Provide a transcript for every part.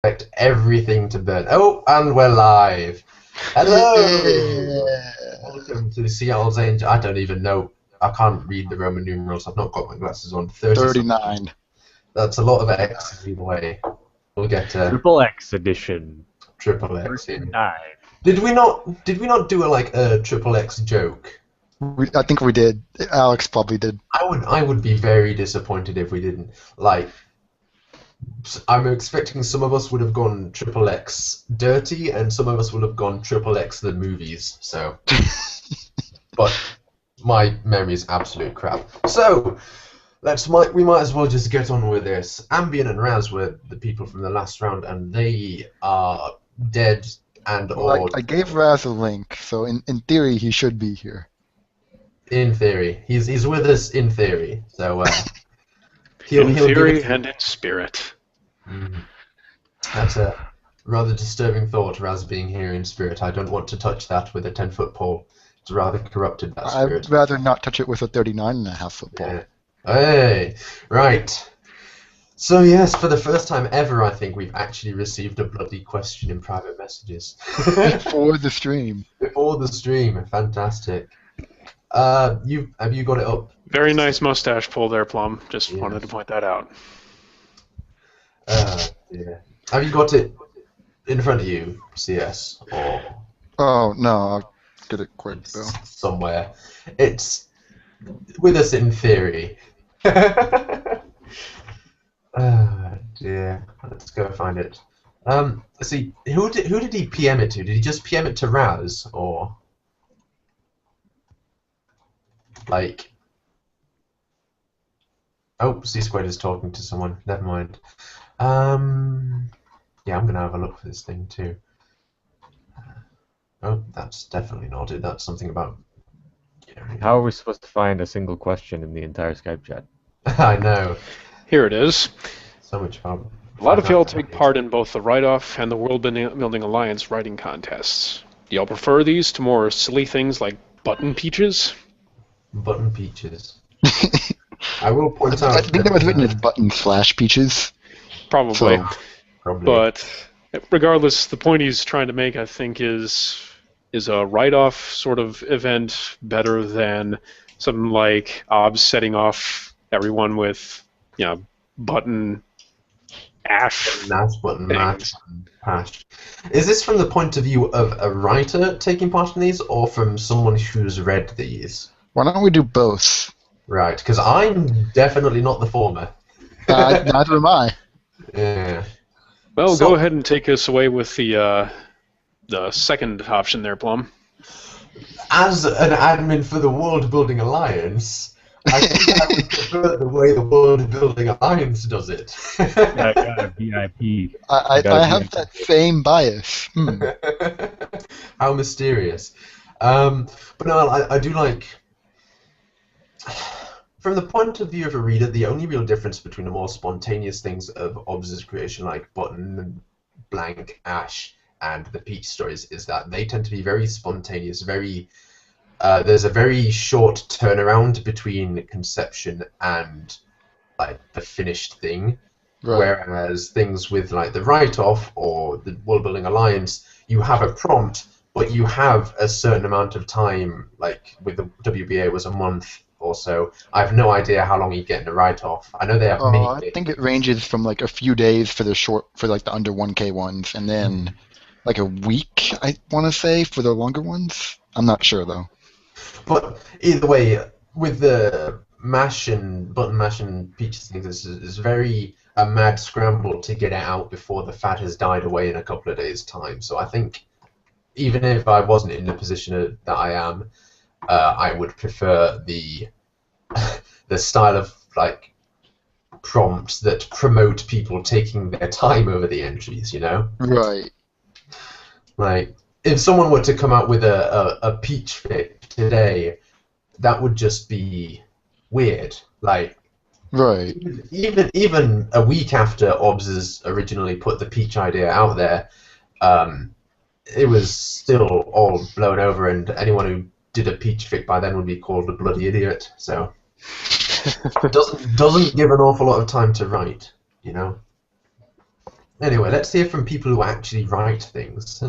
expect everything to burn. Oh, and we're live. Hello! Welcome to Seattle's Angel. I don't even know. I can't read the Roman numerals. I've not got my glasses on. 39. That's a lot of X's either way. We'll get Triple X edition. triple X in. 39. Did we not do a triple X joke? I think we did. Alex probably did. I would be very disappointed if we didn't. Like, I'm expecting some of us would have gone triple X dirty, and some of us would have gone triple X the movies. So, but my memory is absolute crap. So, we might as well just get on with this. Ambien and Raz were the people from the last round, and they are dead and Well, I gave Raz a link, so in theory he should be here. In theory, he's with us in theory. So in theory and in spirit. That's a rather disturbing thought, Raz being here in spirit. I don't want to touch that with a 10-foot pole. It's rather corrupted, that spirit. I'd rather not touch it with a 39.5-foot pole. Yeah. Hey, right. So yes, for the first time ever, I think we've actually received a bloody question in private messages. Before the stream. Before the stream, fantastic. Have you got it up? Very nice mustache pull there, Plum. Just wanted to point that out. Yeah. Have you got it in front of you, CS? Or Oh, no, I'll get it quick, though. Somewhere. It's with us in theory. Dear. Let's go find it. Let's see. Who did he PM it to? Did he just PM it to Raz, or like? Oh, C Squared is talking to someone. Never mind. Yeah, I'm gonna have a look for this thing too. Oh, that's definitely not it. That's something about. How are we supposed to find a single question in the entire Skype chat? I know. Here it is. So much fun. A lot of y'all take part in both the Write-Off and the World Building Alliance writing contests. Do y'all prefer these to more silly things like button peaches? Button peaches. I will point out. I think that was written as button/peaches. Probably. So, Probably. But regardless, the point he's trying to make, I think, is a write-off sort of event better than something like OBS setting off everyone with, button ash. Button mash, hash. Is this from the point of view of a writer taking part in these, or from someone who's read these? why don't we do both? Right, because I'm definitely not the former. Neither am I. Yeah. Well, So- go ahead and take us away with the second option there, Plum. As an admin for the World Building Alliance, I think I would prefer the way the World Building Alliance does it. I got a VIP. I have that same bias. How mysterious. But no, I do like. From the point of view of a reader, the only real difference between the more spontaneous things of Obs' creation, like Button, Blank, Ash, and the Peach stories, is that they tend to be very spontaneous, very. There's a very short turnaround between conception and like the finished thing. Right. Whereas things with like the write-off or the World Building Alliance, you have a prompt, but you have a certain amount of time. Like with the WBA, it was a month or so. I have no idea how long you get in a write-off. I know they have mini. I think it ranges from like a few days for like the under 1K ones, and then like a week, I want to say, for the longer ones. I'm not sure though. But either way, with the mash and button mash and peaches things, it's very a mad scramble to get it out before the fat has died away in a couple of days' time. So I think even if I wasn't in the position that I am, I would prefer the style of like prompts that promote people taking their time over the entries. Right. Like if someone were to come out with a peach fit today, that would just be weird. Like, right. Even a week after Obs has originally put the peach idea out there, it was still all blown over, and anyone who did a peach fic by then would be called a bloody idiot. So doesn't give an awful lot of time to write, Anyway, let's hear from people who actually write things.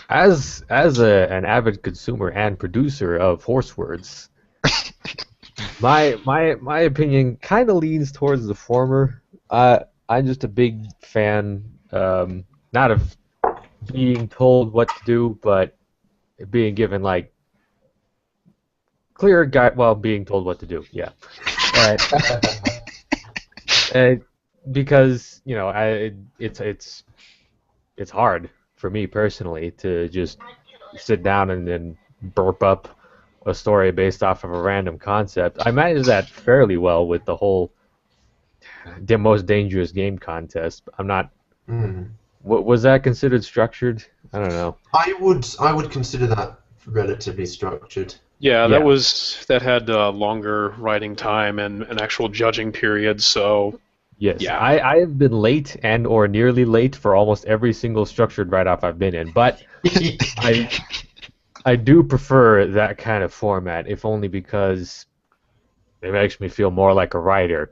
As an avid consumer and producer of horse words, my opinion kind of leans towards the former. I'm just a big fan, not of being told what to do, but being given like clear guide. Well, being told what to do. Yeah. Uh, uh, because it's hard for me personally to just sit down and then burp up a story based off of a random concept. I managed that fairly well with the whole the most dangerous game contest. I'm not. Mm. Was that considered structured? I don't know. I would consider that relatively structured. Yeah, Yeah. that had longer writing time and an actual judging period. So Yes, yeah. I have been late and or nearly late for almost every single structured write-off I've been in, but I do prefer that kind of format, if only because it makes me feel more like a writer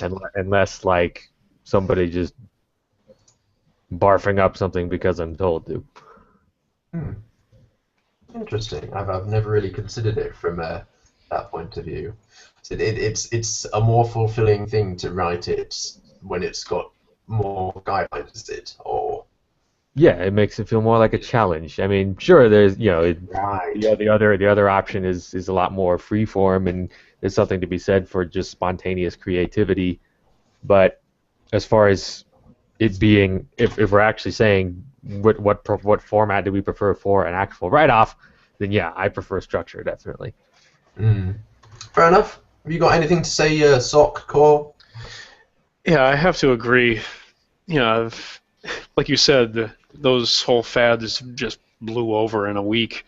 and less like somebody just barfing up something because I'm told to. Hmm. Interesting. I've never really considered it from that point of view. So it's a more fulfilling thing to write it when it's got more guidelines, is it? Or Yeah, it makes it feel more like a challenge. I mean, sure, there's right. the other option is a lot more free form, and there's something to be said for just spontaneous creativity. But as far as it being, if we're actually saying what format do we prefer for an actual write-off, then yeah, I prefer structure definitely. Mm. Fair enough. Have you got anything to say, Sock Core? Yeah, I have to agree. Like you said, those whole fads just blew over in a week,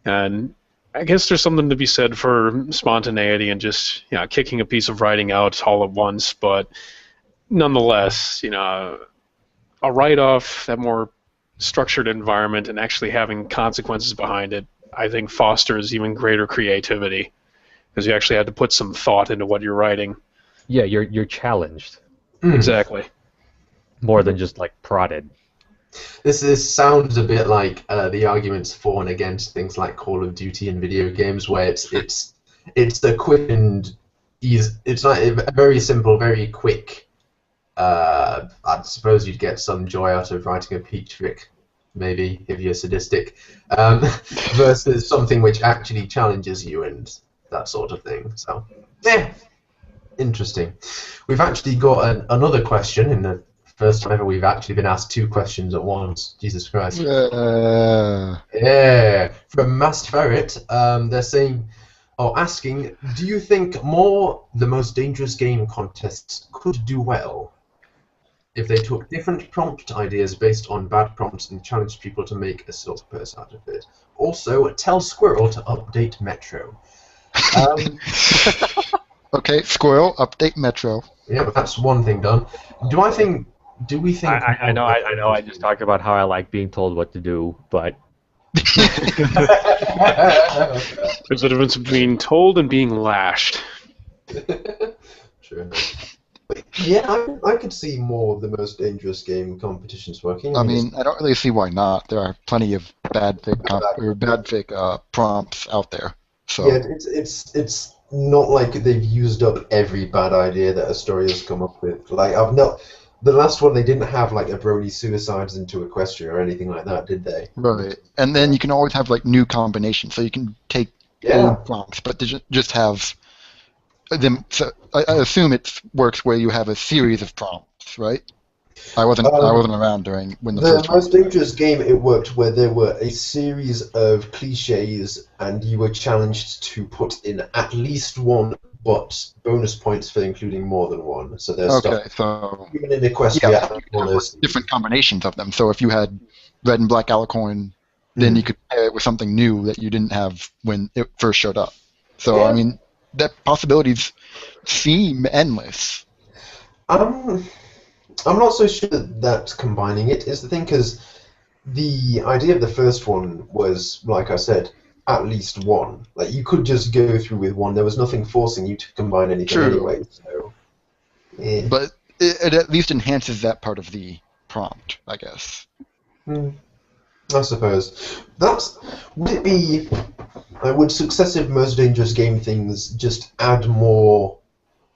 and I guess there's something to be said for spontaneity and just kicking a piece of writing out all at once. But nonetheless, a write-off, that more structured environment, and actually having consequences behind it, I think fosters even greater creativity because you actually had to put some thought into what you're writing. Yeah, you're challenged Mm. Exactly. more than just like prodded. This sounds a bit like the arguments for and against things like Call of Duty and video games, where it's the quick and easy. It's like a very simple, very quick. I suppose you'd get some joy out of writing a peach trick, maybe if you're sadistic, versus something which actually challenges you and that sort of thing. So, yeah, interesting. We've actually got another question in the first time ever we've actually been asked two questions at once. Jesus Christ. Yeah. From Mast Ferret, they're saying, or asking, do you think more the most dangerous game contests could do well if they took different prompt ideas based on bad prompts and challenged people to make a silk purse out of it? Also, tell Squirrel to update Metro. Okay, Squirrel, update Metro. Yeah, but that's one thing done. Do we think? I know. I just talked about how I like being told what to do, but There's a difference between told and being lashed. True enough. Yeah, I could see more of the most dangerous game competitions working. I mean, I don't really see why not. There are plenty of bad fake prompts out there. So yeah, it's not like they've used up every bad idea that a story has come up with. Like the last one they didn't have like a Brony suicides into Equestria or anything like that, did they? right, and then you can always have like new combinations. So you can take old prompts, but they just have them. So I assume it works where you have a series of prompts, right? I wasn't around during when the first most dangerous game it worked where there were a series of cliches and you were challenged to put in at least one, but bonus points for including more than one. So there's stuff. So Even in Equestria, you can have different combinations of them. So if you had red and black alicorn, then you could pair it with something new that you didn't have when it first showed up. So I mean, that possibilities seem endless. I'm not so sure that combining it is the thing, because the idea of the first one was, like I said, at least one. Like, you could just go through with one. There was nothing forcing you to combine anything anyway. So, yeah. But it at least enhances that part of the prompt, I guess. I suppose. Would it be? Would successive most dangerous game things just add more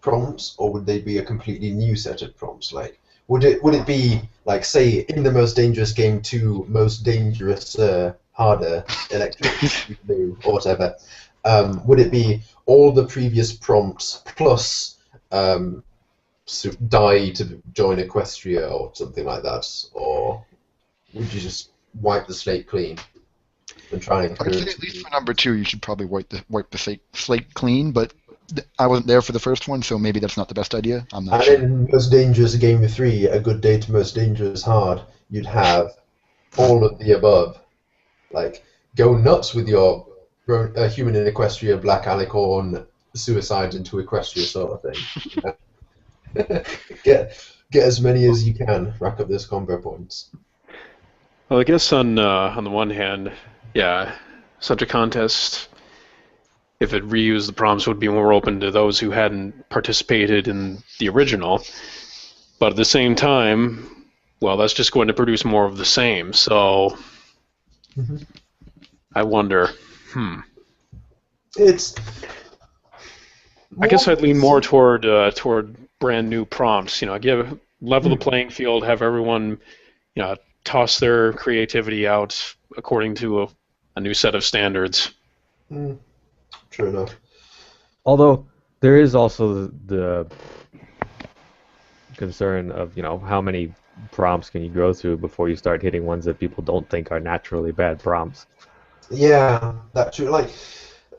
prompts, or would they be a completely new set of prompts? Like, would it be like, say, in the most dangerous game 2, most dangerous harder electric blue or whatever? Would it be all the previous prompts plus die to join Equestria or something like that, or would you just wipe the slate clean and try and? I'd say at least for number 2, you should probably wipe the slate clean, but I wasn't there for the first one, so maybe that's not the best idea. I'm not sure. And in Most Dangerous Game 3, A Good Day to Most Dangerous Hard, you'd have all of the above. Like, go nuts with your human in Equestria, Black Alicorn, suicide into Equestria sort of thing. get as many as you can, rack up those combo points. Well, I guess on the one hand, yeah, such a contest, if it reused the prompts, would be more open to those who hadn't participated in the original. But at the same time, well, that's just going to produce more of the same. So I wonder. It's. I guess I'd lean more toward brand new prompts. Give level the playing field, have everyone, toss their creativity out according to a new set of standards. True enough. Although there is also the concern of how many prompts can you go through before you start hitting ones that people don't think are naturally bad prompts. Yeah, that's true. Like,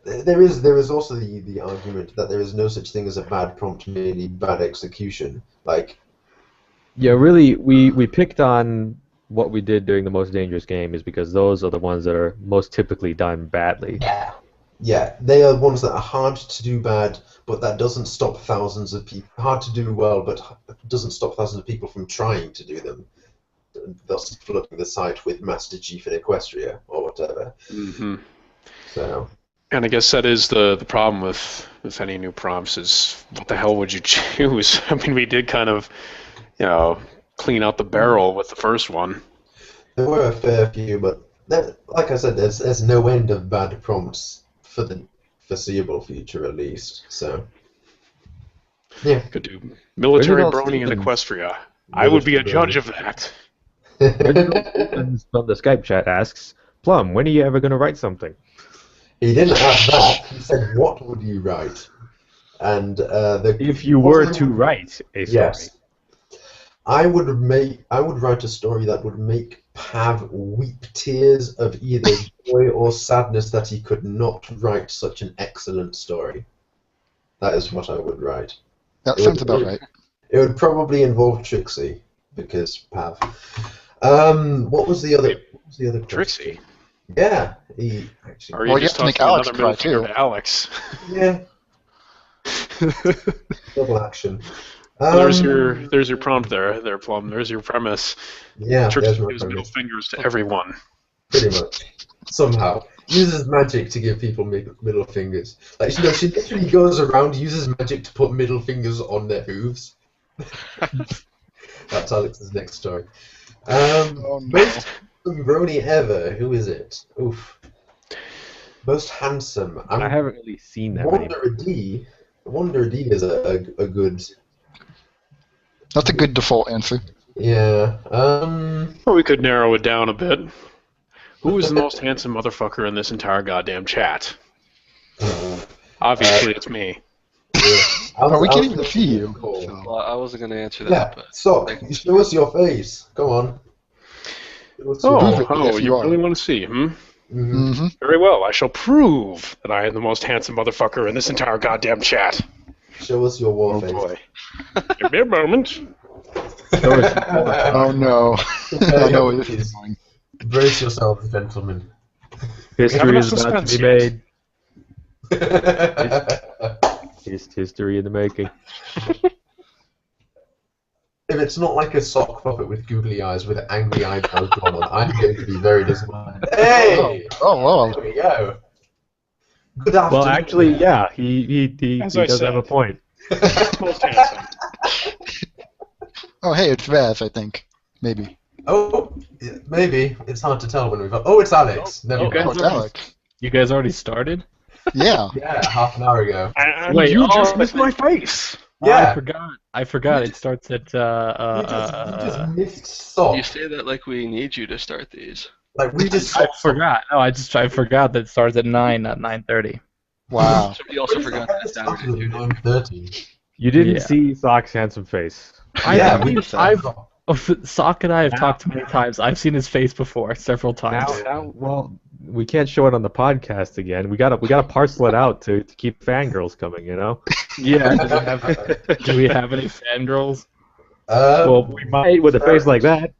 there is also the argument that there is no such thing as a bad prompt, merely bad execution. Like, yeah, really, we picked on what we did during the most dangerous game is because those are the ones that are most typically done badly. Yeah, they are ones that are hard to do bad, but that doesn't stop thousands of people. Hard to do well, but doesn't stop thousands of people from trying to do them. Thus flooding the site with Master Chief and Equestria or whatever. So. And I guess that is the problem with any new prompts is what the hell would you choose? I mean, we did kind of, clean out the barrel with the first one. There were a fair few, but like I said, there's no end of bad prompts for the foreseeable future, at least. So, yeah. Could do military brony and Equestria. I would be a judge of that. From the Skype chat asks, Plum, when are you ever going to write something? He didn't ask that. He said, "What would you write?" And if you were to write a story. Yes. I would write a story that would make Pav weep tears of either joy or sadness that he could not write such an excellent story. That is what I would write. That sounds about right. It would probably involve Trixie, because Pav. What was the other question? Trixie? Yeah, he actually. Or you just have to make Alex Alex cry too. To Alex. Yeah. Double action. There's your prompt there, Plum. There's your premise. Yeah, Trixie gives middle fingers to everyone. Pretty much. Somehow. Uses magic to give people middle fingers. Like, she literally goes around, uses magic to put middle fingers on their hooves. That's Alex's next story. Most brony ever. Who is it? Oof. Most handsome. I haven't really seen that many. Wonder D is a good. That's a good default answer. Yeah. Or we could narrow it down a bit. Who is the most handsome motherfucker in this entire goddamn chat? Obviously, it's me. Yeah. We can't even see you. Well, I wasn't going to answer that. Yeah, But Sock, show us your face. Come on. You really want to see, Mm-hmm. Very well, I shall prove that I am the most handsome motherfucker in this entire goddamn chat. Show us your war face. Boy. Give me a moment. Oh no. I know where this is going. Brace yourselves, gentlemen. History is about to be If made. History in the making. it's not like a sock puppet with googly eyes with angry eyebrows going on, I'm going to be very disappointed. Hey! Oh, There we go. Good afternoon. Well, actually, yeah, he As does I said. have a point. Most handsome. Oh, hey, it's Raz, I think. Maybe. Oh, yeah, maybe. It's hard to tell when we've... Oh, it's Alex. Never Oh, mind. Oh, it's Alex. You guys already started? Yeah. Yeah, half an hour ago. And Wait, you oh, just missed my face. Yeah. I forgot. I forgot. It starts at You just missed stop. You say that like we need you to start these. Like, we just... I forgot. No, I forgot that it starts at 9, not 9:30. Wow. Somebody also forgot that Saturday too. 9:30. You didn't Yeah. see Sock's handsome face. Yeah, Sock and I have talked many times. I've seen his face before, several times. Well, we can't show it on the podcast again. We gotta parcel it out to keep fangirls coming, you know. Yeah. Do we have any fangirls? Well, we might with a face like that.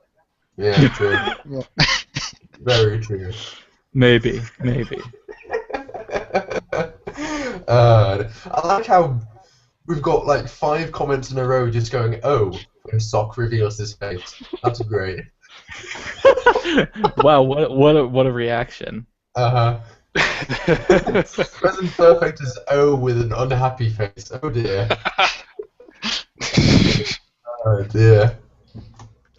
Yeah, true. Very true. Maybe. I like how we've got like 5 comments in a row just going, oh, when Sock reveals his face. That's great. Wow, what a reaction. Uh-huh. Present perfect is O with an unhappy face. Oh dear. Oh dear.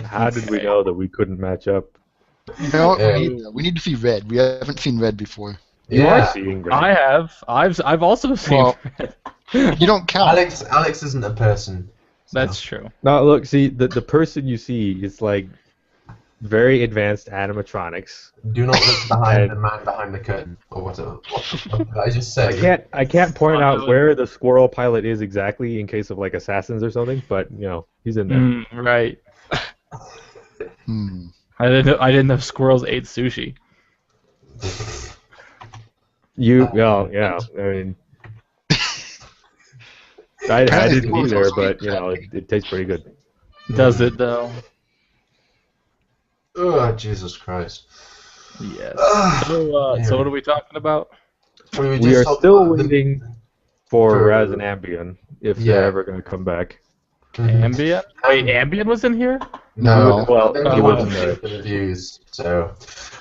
How did we know that we couldn't match up? You know what? Yeah. We need to see Red. We haven't seen Red before. You are Yeah. seeing red. I have. I've also seen. Well, You don't count. Alex isn't a person. So. That's true. No, look, see the person you see is like very advanced animatronics. Do not look behind the man behind the curtain, or whatever. What did I just say? I can't point out where the squirrel pilot is exactly in case of like assassins or something, but you know he's in there. Right. Hmm. I didn't know squirrels ate sushi. Yeah. I mean, I didn't either, but you know it tastes pretty good. Does it though? Oh, Jesus Christ. Yes. Ah, So what are we talking about? We are still waiting for for- Raz and Ambien if Yeah. they're ever going to come back. Ambien? Wait, Ambien was in here? No, Well, he he wasn't wasn't for the views. So,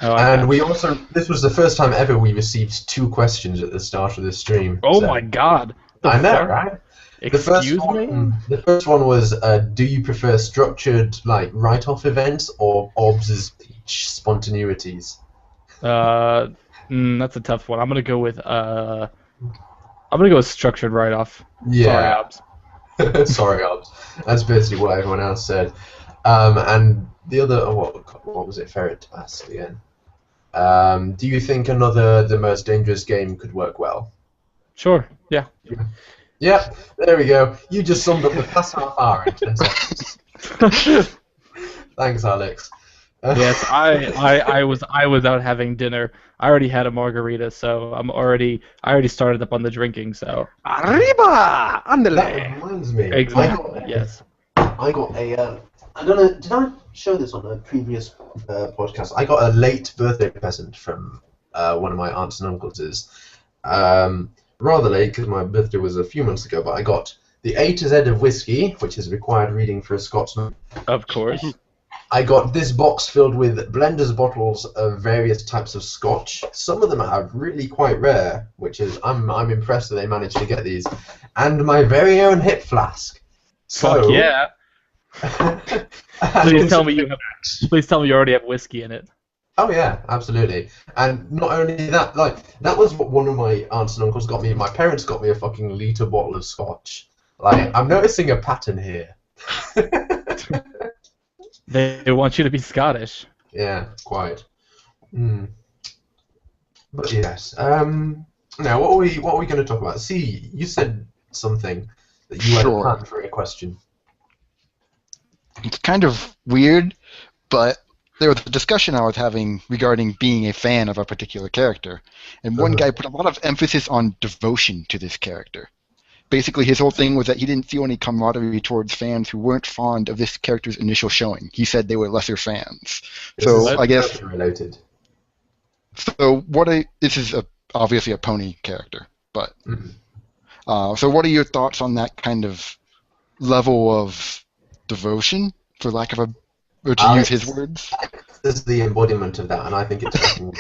Oh, and we also this was the first time ever we received 2 questions at the start of the stream. Oh so. my God. I know, fuck? right? Excuse me? The first one was, do you prefer structured like write-off events or OBS's peach spontaneities? That's a tough one. I'm gonna go with structured write-off. Yeah. Sorry, Obs. Sorry, OBS. That's basically what everyone else said. And the other, what was it? Ferret asked again. Do you think The Most Dangerous Game could work well? Sure. Yeah. Yep, there we go. You just summed up the past half hour in 10 seconds. Thanks, Alex. Yes, I was out having dinner. I already had a margarita, so I already started up on the drinking. So Arriba! Andale! That reminds me. exactly. Yes. I got a. I don't know. Did I show this on a previous podcast? I got a late birthday present from one of my aunts and uncles. Rather late because my birthday was a few months ago. But I got the A to Z of whiskey, which is required reading for a Scotsman. Of course. I got this box filled with blenders bottles of various types of Scotch. Some of them are really quite rare, which is I'm impressed that they managed to get these, and my very own hip flask. Fuck yeah. Please tell me you already have whiskey in it. Oh yeah, absolutely. And not only that, like that was what one of my aunts and uncles got me. My parents got me a fucking litre bottle of Scotch. Like I'm noticing a pattern here. They want you to be Scottish. Yeah, quite. But yes. Now what are we going to talk about? See, you said something that you had Sure. planned for a question. It's kind of weird, but there was a discussion I was having regarding being a fan of a particular character, and one guy put a lot of emphasis on devotion to this character. Basically, his whole thing was that he didn't feel any camaraderie towards fans who weren't fond of this character's initial showing. He said they were lesser fans. This So is I guess related. this is obviously a pony character, but Mhm. so what are your thoughts on that kind of level of devotion, for lack of or to use his words? This is the embodiment of that, and I think it's fucking.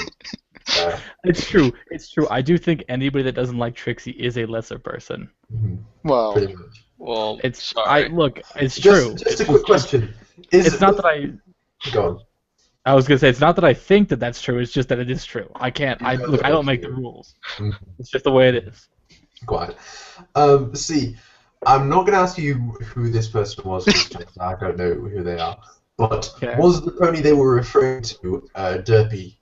It's true. It's true. I do think anybody that doesn't like Trixie is a lesser person. Mhm. Well, Pretty much. Well, It's sorry. look. It's true. Just a quick question. It's not that I. Go on. I was gonna say it's not that I think that that's true. It's just that it is true. I can't. I don't make the rules. It's just the way it is. Quiet. See, I'm not going to ask you who this person was, because I don't know who they are. But Okay. was the pony they were referring to Derpy?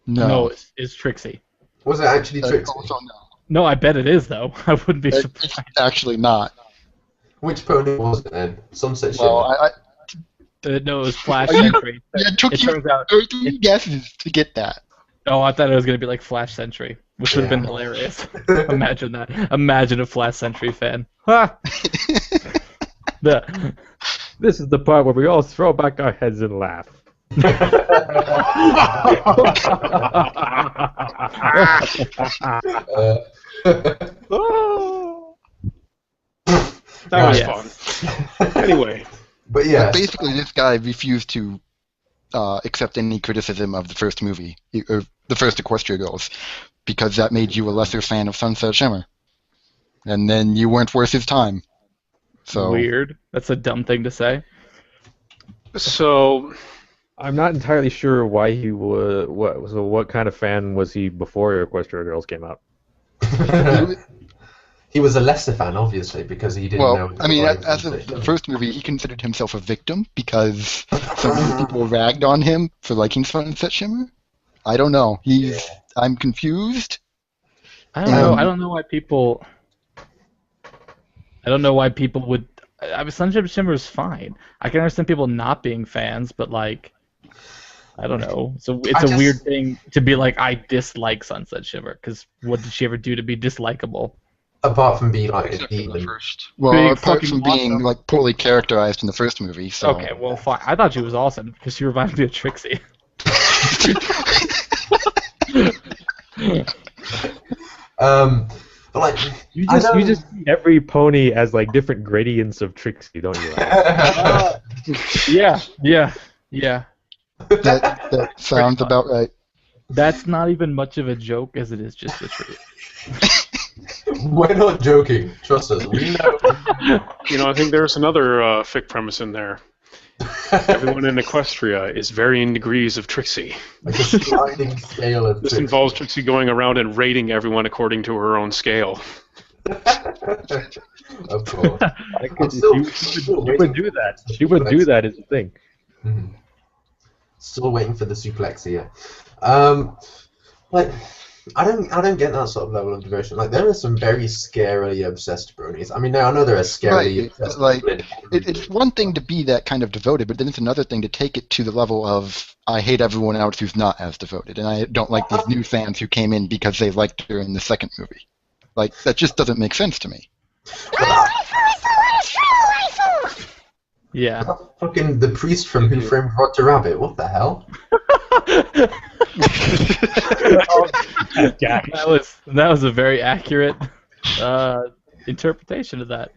No, it's Trixie. Was it actually Trixie? Also no. No, I bet it is though. I wouldn't be It's surprised. actually not. Which pony was it then? Sunset Shimmer. Well, No, it was Flash Are you- Century. it took It you turns out. 13 guesses to get that. Oh, I thought it was gonna be like Flash Century, which would have been hilarious. Imagine that. Imagine a Flash Century fan. Ha! This is the part where we all throw back our heads and laugh. That was Yes. fun. Anyway, But yeah, But basically, this guy refused to accept any criticism of the first movie, or the first Equestria Girls, because that made you a lesser fan of Sunset Shimmer. And then you weren't worth his time. So Weird. That's a dumb thing to say. so I'm not entirely sure why he was. What kind of fan was he before Equestria Girls came out? he was a lesser fan, obviously, because he didn't know. Well, I mean, the as of the first movie, he considered himself a victim because so many people ragged on him for liking Sunset Shimmer. I don't know. I'm confused. I don't know. I don't know why people. I don't know why people would. I mean, Sunset Shimmer is fine. I can understand people not being fans, but like, I don't know. So it's a weird thing to be like, I dislike Sunset Shimmer because what did she ever do to be dislikable? Apart from being like a Except for the demon. first. Well, Being apart fucking from being awesome. like poorly characterized in the first movie. So. Okay, well, fine. I thought she was awesome because she reminded me of Trixie. But like, You I just don't- see every pony as like different gradients of Trixie, don't you? Yeah. That sounds about right. That's not even much of a joke as it is just the truth. We're not joking. Trust us. We know. I think there's another fic premise in there. Everyone in Equestria is varying degrees of Trixie. Like a sliding scale of This Trixie. involves Trixie going around and rating everyone according to her own scale. Of course. She would do that. She would do that is the thing. Mhm. Still waiting for the suplexia. Like, I don't get that sort of level of devotion. Like, there are some very scarily obsessed bronies. I mean, now I know there are scarily Right, obsessed. like, people in- It's one thing to be that kind of devoted, but then it's another thing to take it to the level of I hate everyone else who's not as devoted, and I don't like these new fans who came in because they liked her in the second movie. Like, that just doesn't make sense to me. Yeah. Fucking the priest from Who Framed Roger Rabbit. What the hell? That was a very accurate interpretation of that.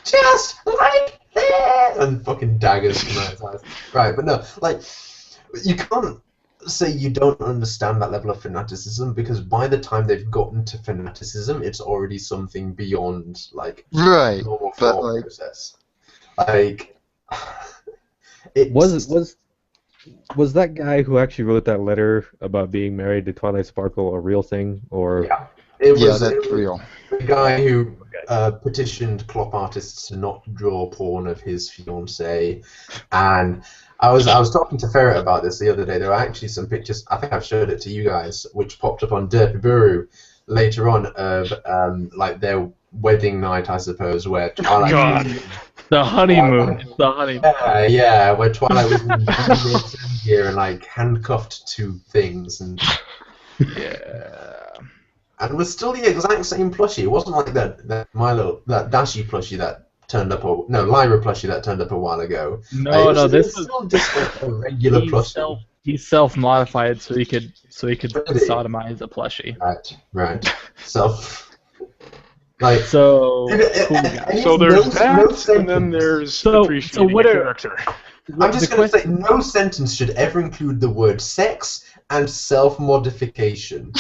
Just like that! And fucking daggers come out his eyes. Right, but no, like, you can't say you don't understand that level of fanaticism because by the time they've gotten to fanaticism, it's already something beyond, like, Right, normal but, thought like- process. Like, it's, Was that guy who actually wrote that letter about being married to Twilight Sparkle a real thing, or Yeah. It Yeah, was, that's it was real. the guy who petitioned Clop artists to not draw porn of his fiancée, and I was talking to Ferret about this the other day. There were actually some pictures. I think I've showed it to you guys, which popped up on Derpiburu later on of like their wedding night, I suppose, where Twilight. God. The honeymoon. It's the honeymoon. Yeah, where Twilight was in gear and like handcuffed to things and. Yeah. And it was still the exact same plushie. It wasn't like that Dashi plushie that turned up Lyra plushie that turned up a while ago. No, It this was was still just a regular plushie. he self-modified so he could Really? sodomize a plushie. Right. So, like, So cool and guy. it's So there's no that, and then sentence. there's So appreciating what a are- character. I'm just the going to say question- no sentence should ever include the word sex and self-modification.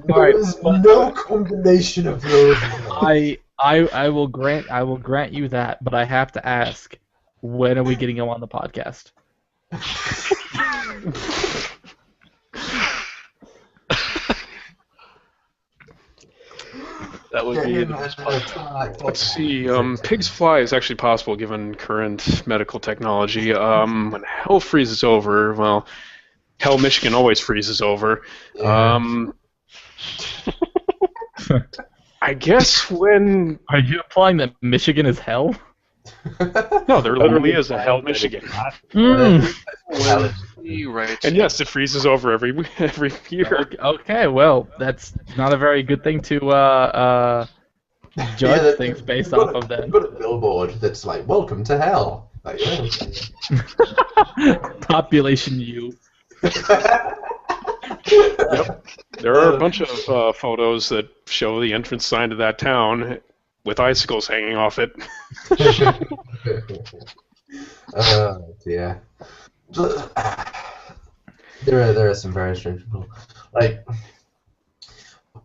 All right, There is no combination of those. I will grant you that, but I have to ask, when are we getting him on the podcast? That would be the best part. Let's see. Pigs fly is actually possible given current medical technology. When hell freezes over, well, hell Michigan always freezes over. Yeah. I guess when Are you implying that Michigan is hell? no, there literally is a hell Michigan, Right. and yes, it freezes over every year. Okay, well, that's not a very good thing to judge things based off of then. You've got a billboard that's like, "Welcome to hell." Like, yeah. Population U. Yep. There are a bunch of photos that show the entrance sign to that town with icicles hanging off it. Oh dear. There are some very strange people. Like,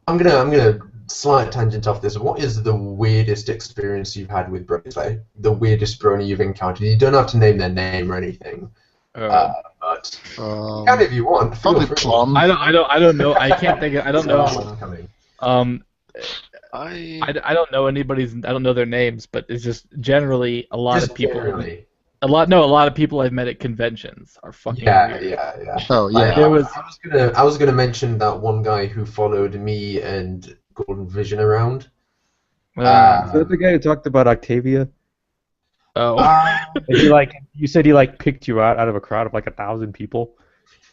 I'm gonna slight tangent off this. What is the weirdest experience you've had with bronies? Like the weirdest brony you've encountered? You don't have to name their name or anything. But you can if you want. Feel Probably free. Plum. I don't know. I can't think of. I don't know. Coming. I don't know anybody's. I don't know their names, but it's just generally a lot Just of people. generally. A lot of people I've met at conventions are fucking Yeah, weird. yeah. Oh yeah. Like, There was- I was gonna mention that one guy who followed me and Golden Vision around. Is that the guy who talked about Octavia? Oh. And you said he picked you out of a crowd of 1,000 people.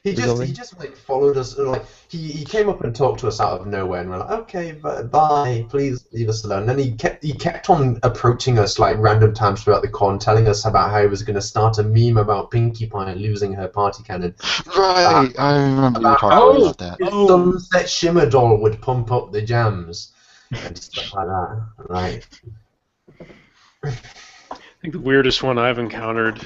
He just followed us. Like he came up and talked to us out of nowhere, and we're like, okay, bye, please leave us alone. And then he kept on approaching us random times throughout the con, telling us about how he was going to start a meme about Pinkie Pie losing her party cannon. Right. I remember you were talking about that. His Sunset Shimmer doll would pump up the jams and stuff like that. Right. I think the weirdest one I've encountered,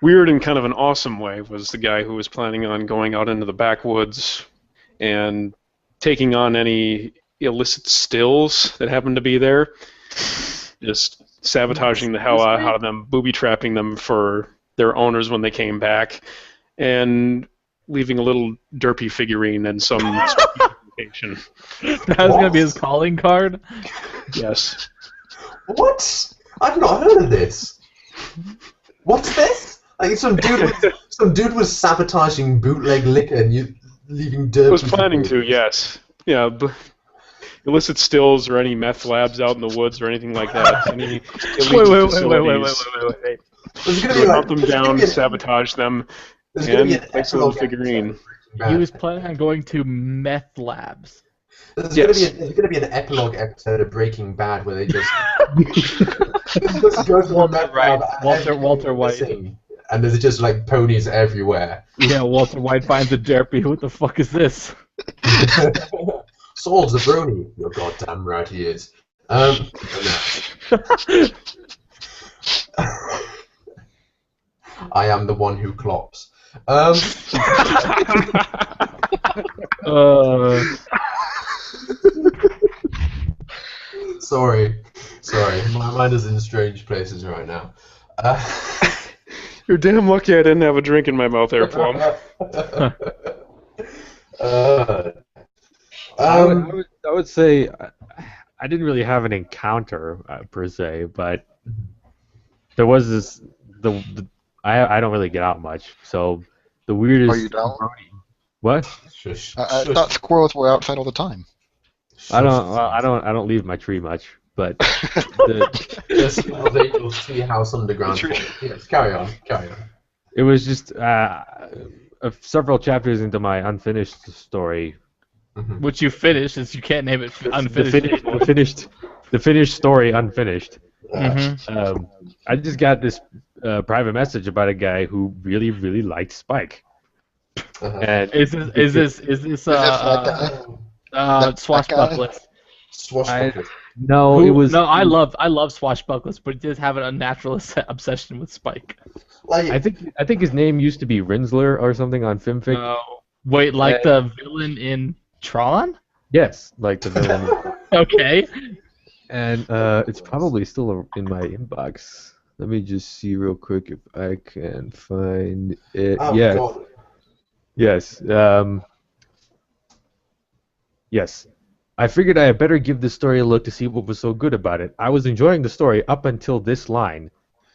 weird in kind of an awesome way, was the guy who was planning on going out into the backwoods and taking on any illicit stills that happened to be there, just sabotaging the hell out of them, booby-trapping them for their owners when they came back, and leaving a little derpy figurine and some location. That was gonna be his calling card. Yes. What? I've not heard of this. What's this? Like some dude was sabotaging bootleg liquor and you leaving dirt. I was planning to, yes. Yeah, illicit stills or any meth labs out in the woods or anything like that. Any illegal facilities. Wait. There's gonna He be would hunt them down, sabotage them, and place a little figurine. He was planning on going to meth labs. There's Yes. gonna be an epilogue episode of Breaking Bad where they just go to a meth lab and Walter White. missing, and there's just ponies everywhere. Yeah, Walter White finds a derpy. What the fuck is this? Saul's a brony. You're goddamn right he is. I am the one who clops. Sorry. My mind is in strange places right now. You're damn lucky I didn't have a drink in my mouth there, Plum. I would say I didn't really have an encounter per se, but there was this. I don't really get out much, so the weirdest. Are you down? What? Shush. I thought squirrels were outside all the time. I don't leave my tree much, but Just Eagles Treehouse Underground. Yes, carry on. it was just several chapters into my unfinished story. Which you finished, since you can't name it unfinished. The finished story unfinished. Mm-hmm. I just got this private message about a guy who really, really liked Spike. And Is this That guy? swashbuckler? Swashbuckler. No, it was. No, I love swashbucklers, but he did have an unnatural obsession with Spike. Like, I think his name used to be Rinsler or something on Filmfic. No. Wait, like the villain in Tron? Yes, like the villain. Okay. And it's probably still in my inbox. Let me just see real quick if I can find it. oh Yes. god. Yes. Yes. I figured I had better give this story a look to see what was so good about it. I was enjoying the story up until this line.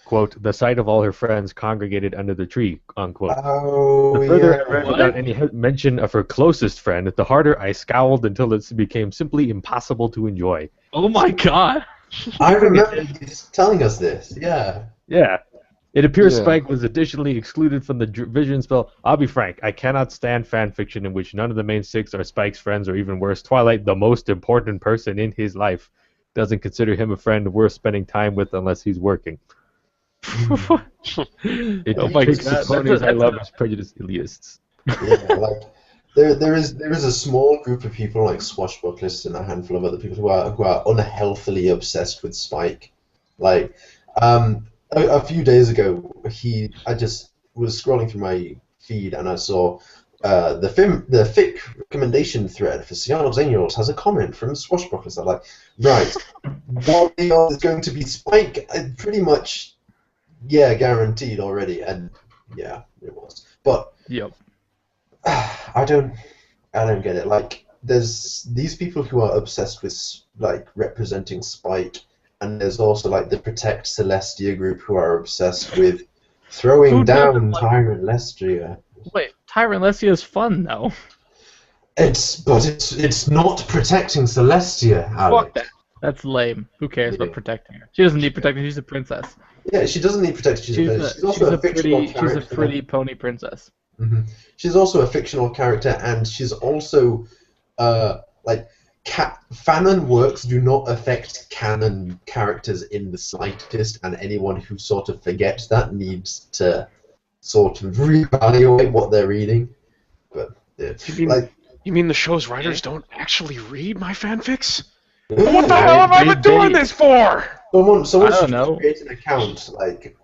Quote, the sight of all her friends congregated under the tree, unquote. Oh, The further yeah. I read What? without any mention of her closest friend, the harder I scowled until it became simply impossible to enjoy. Oh my god. I remember you telling us this. Yeah. Yeah. It appears Yeah. Spike was additionally excluded from the Vision spell. I'll be frank, I cannot stand fan fiction in which none of the main six are Spike's friends, or even worse, Twilight, the most important person in his life, doesn't consider him a friend worth spending time with unless he's working. It Oh my takes God, the ponies I that's love as prejudiced elitists. Yeah, like there is a small group of people like swashbucklers and a handful of other people who are unhealthily obsessed with Spike. Like, a few days ago, I just was scrolling through my feed and I saw the FIC recommendation thread for Sianos Annuals has a comment from swashbucklers. I'm like, right, what is going to be Spike? Pretty much, yeah, guaranteed already, and yeah, it was, but. Yep. I don't get it. Like, there's these people who are obsessed with like representing Spike, and there's also like the Protect Celestia group who are obsessed with throwing Who doesn't down like- Tyrant Lestia. Wait, Tyrant Lestia is fun though. It's not protecting Celestia, Alex. Fuck that. That's lame. Who cares about Yeah. protecting her? She doesn't need protecting. She's a princess. Yeah, she doesn't need protection. She's also a fictional character. She's a pretty pony princess. hmm She's also a fictional character, and she's also like fanon works do not affect canon characters in the slightest, and anyone who sort of forgets that needs to sort of reevaluate what they're reading. But yeah, You mean the show's writers don't actually read my fanfics? what What the hell have I been doing this for? Someone I don't should know. create an account, like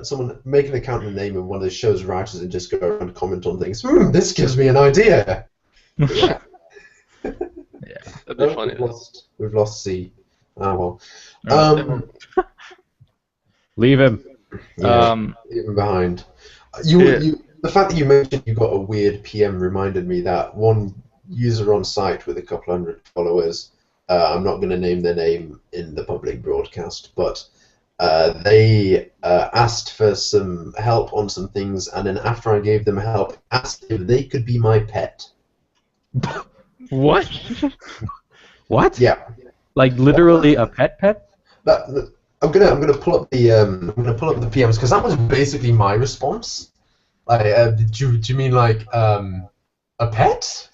someone make an account in the name of one of the show's writers and just go around and comment on things. This gives me an idea. Yeah. That'd be funny. We've lost C. Oh well. Oh, Leave him. Yeah, Um, leave him behind. Yeah. The fact that you mentioned you got a weird PM reminded me that one user on site with a couple hundred followers. I'm not going to name their name in the public broadcast, but they asked for some help on some things, and then after I gave them help, asked if they could be my pet. what? What? Yeah, Like literally a pet? I'm gonna pull up the PMs because that was basically my response. Like, do you mean like a pet?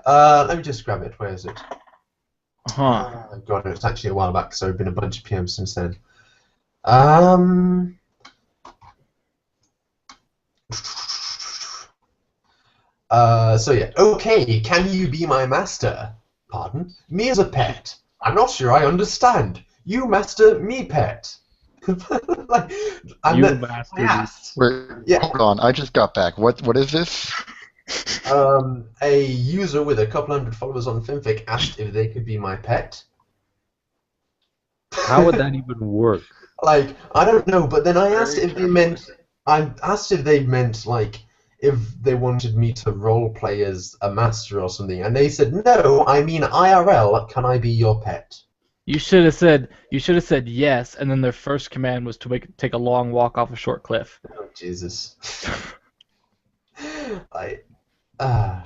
Let me just grab it. Where is it? Huh. Oh, God, it's actually a while back, so there've been a bunch of PMs since then. So yeah, okay, can you be my master? Pardon? Me as a pet? I'm not sure I understand. You master, me pet. Like, and You then master I me. asked, Wait, Yeah. hold on. I just got back. What is this? a user with a couple hundred followers on Finfic asked if they could be my pet. How would that even work? Like, I don't know, but then I asked Very if they meant. I asked if they meant like if they wanted me to role play as a master or something, and they said no. I mean IRL. Can I be your pet? You should have said yes, and then their first command was to take a long walk off a short cliff. Oh Jesus!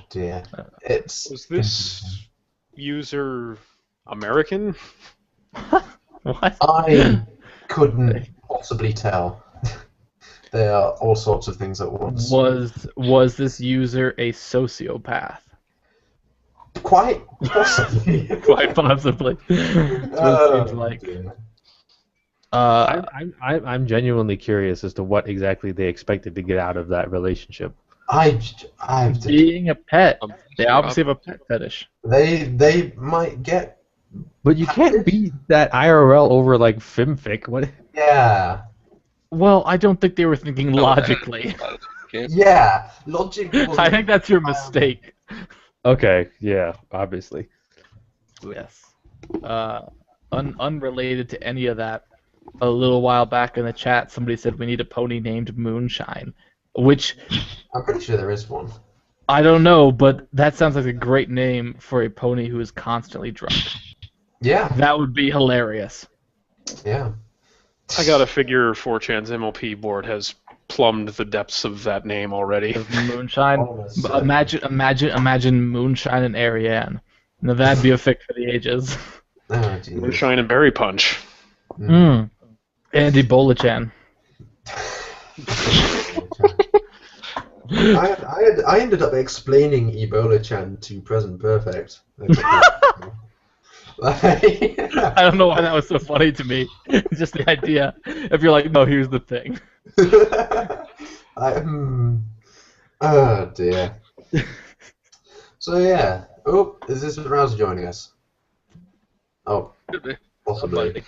Dear. Was this user American? What? I couldn't possibly tell. There are all sorts of things at once. Was this user a sociopath? Quite possibly. Quite possibly. That's what it seems like. Dear. I'm genuinely curious as to what exactly they expected to get out of that relationship. I've Being a pet. They sure obviously have a pet fetish. They might get But you can't beat that IRL over like FimFic. What? Yeah. Well, I don't think they were thinking logically. Yeah. Logic was... I think that's your mistake. Okay, yeah, obviously. Yes. Unrelated to any of that, a little while back in the chat, somebody said we need a pony named Moonshine, which I'm pretty sure there is one. I don't know, but that sounds like a great name for a pony who is constantly drunk. Yeah. That would be hilarious. Yeah. I gotta figure 4chan's MLP board has plumbed the depths of that name already. Moonshine. Almost, Imagine Moonshine and Ariane. Now that'd be a fic for the ages. Oh, Jesus. Moonshine and Berry Punch. Mm. And Ebola-chan. I ended up explaining Ebola-chan to Present Perfect. I don't know why that was so funny to me. Just the idea. If you're like, no, here's the thing. Oh dear. So yeah. Oh, is this Rouse joining us? Oh, Could be. possibly.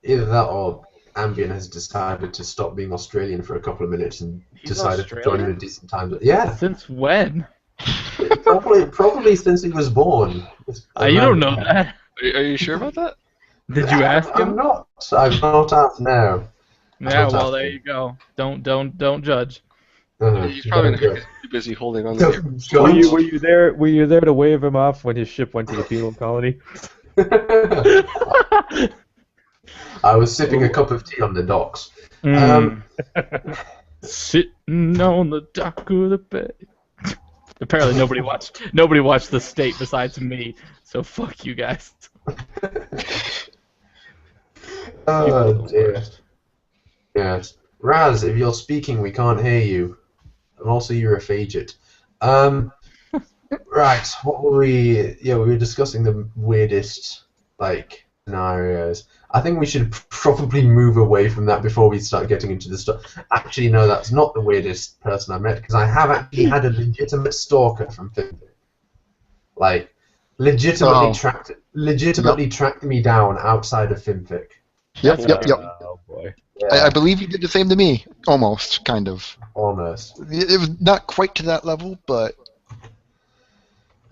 Either that or Ambien has decided to stop being Australian for a couple of minutes and He's decided to join Australian? in a decent time. But yeah, Since when? probably since he was born. You don't know that. Are you sure about that? Did you ask I'm him? not. I've not asked now. Yeah, well, there you go. Don't judge. He's probably too busy holding on to it. Were you there? Were you there to wave him off when his ship went to the penal colony? I was sipping a cup of tea on the docks. Sitting on the dock of the bay. Apparently nobody watched The State besides me, so fuck you guys. Oh dear. Yes. Raz, if you're speaking, we can't hear you. And also, you're a faggot. Right. What were we? Yeah, we were discussing the weirdest scenarios. I think we should probably move away from that before we start getting into the stuff. Actually, no, that's not the weirdest person I met because I have actually had a legitimate stalker from FimFic. Like, legitimately tracked me down outside of FimFic. Yep. Oh boy. I believe you did the same to me, almost, kind of. Almost. It was not quite to that level, but.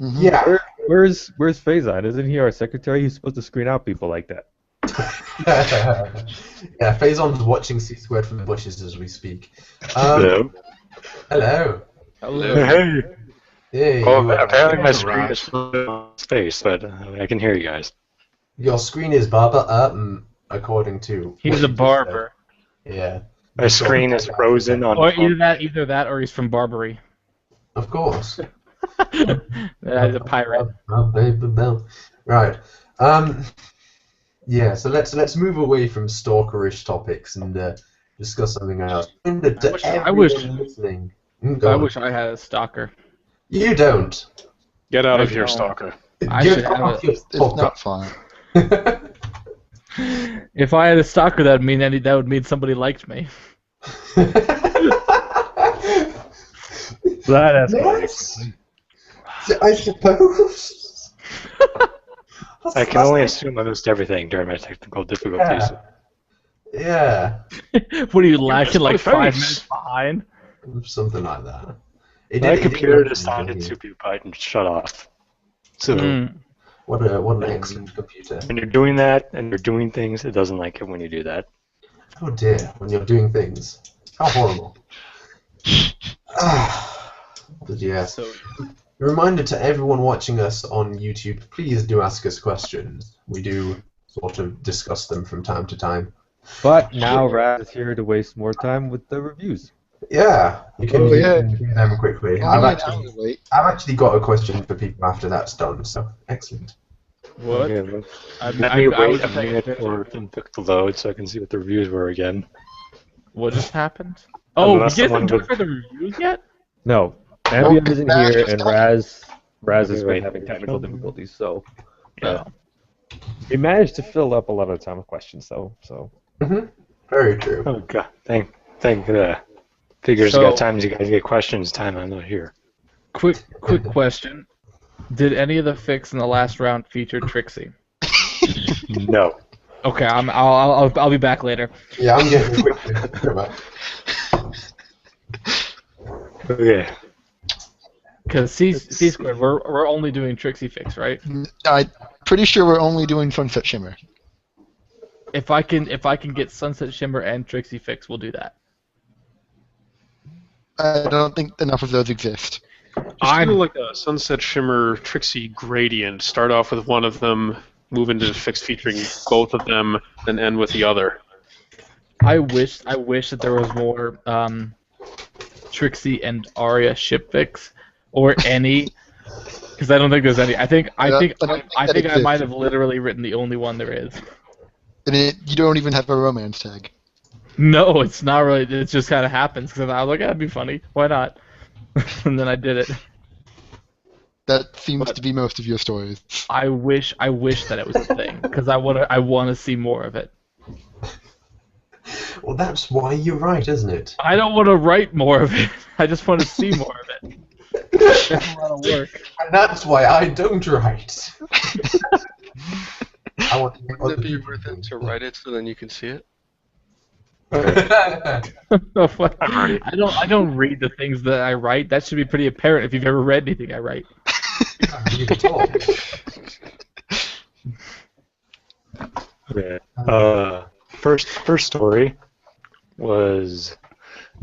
Mhm. Yeah. Where's Faison? Isn't he our secretary? He's supposed to screen out people like that. Yeah, Faison's watching C-Squared from the bushes as we speak. Hello. Hello. Hey. Hey, Oh, apparently my screen is full of space, but I can hear you guys. your screen is barber, according to... He's what a you just barber. said. Yeah. My screen is frozen on. Or either that, or he's from Barbary. Of course. He's a pirate. Right. Yeah, so let's move away from stalkerish topics and discuss something else. I wish listening. I wish I had a stalker. You don't. Get out I of here, don't. stalker. I Get should have off a, your It's not fun. If I had a stalker, that would mean somebody liked me. That Yes. I suppose. I can only assume almost everything during my technical difficulties. Yeah. What are you lacking like my 5 face. minutes behind? Something like that. My computer decided to be quiet and shut off. So What an excellent computer. when you're doing that and you're doing things, it doesn't like it when you do that. Oh dear, when you're doing things. How horrible. But yes. So A reminder to everyone watching us on YouTube, please do ask us questions. We do sort of discuss them from time to time. But now Raz is here to waste more time with the reviews. Yeah, you can Oh, yeah. do them quickly. I've actually got a question for people after that's done, so excellent. what? Okay, well, I let me wait was a minute for FimFic to load so I can see what the reviews were again. What just happened? Oh, you Unless guys someone haven't done would- for the reviews yet? No, Ambien isn't Raz here, was and coming. Raz has been Wait. having technical difficulties, so No. he managed to fill up a lot of the time with questions, though. So Very true. Oh god, thank the figures So- got times you guys get questions time I'm not here. Quick question. Did any of the fics in the last round feature Trixie? No. Okay, I'll be back later. Yeah, I'm getting a quick come back. Okay. Because C squared, we're only doing Trixie Fix, right? I'm pretty sure we're only doing Sunset Shimmer. If I can get Sunset Shimmer and Trixie Fix, we'll do that. I don't think enough of those exist. Just do like a Sunset Shimmer Trixie gradient. Start off with one of them, move into Fix featuring both of them, then end with the other. I wish that there was more Trixie and Arya ship fix, or any, because I don't think there's any. I think I might have literally written the only one there is. And you don't even have a romance tag. No, it's not really. It just kind of happens because I was like, that'd be funny. Why not? And then I did it. That seems to be most of your stories. I wish that it was a thing because I want to see more of it. Well, that's why you're right, isn't it? I don't want to write more of it. I just want to see more of it. That's a lot of work. And that's why I don't write. I want Wouldn't it be worth it to write it so then you can see it? I don't read the things that I write. That should be pretty apparent if you've ever read anything I write. You can talk. Okay. First story was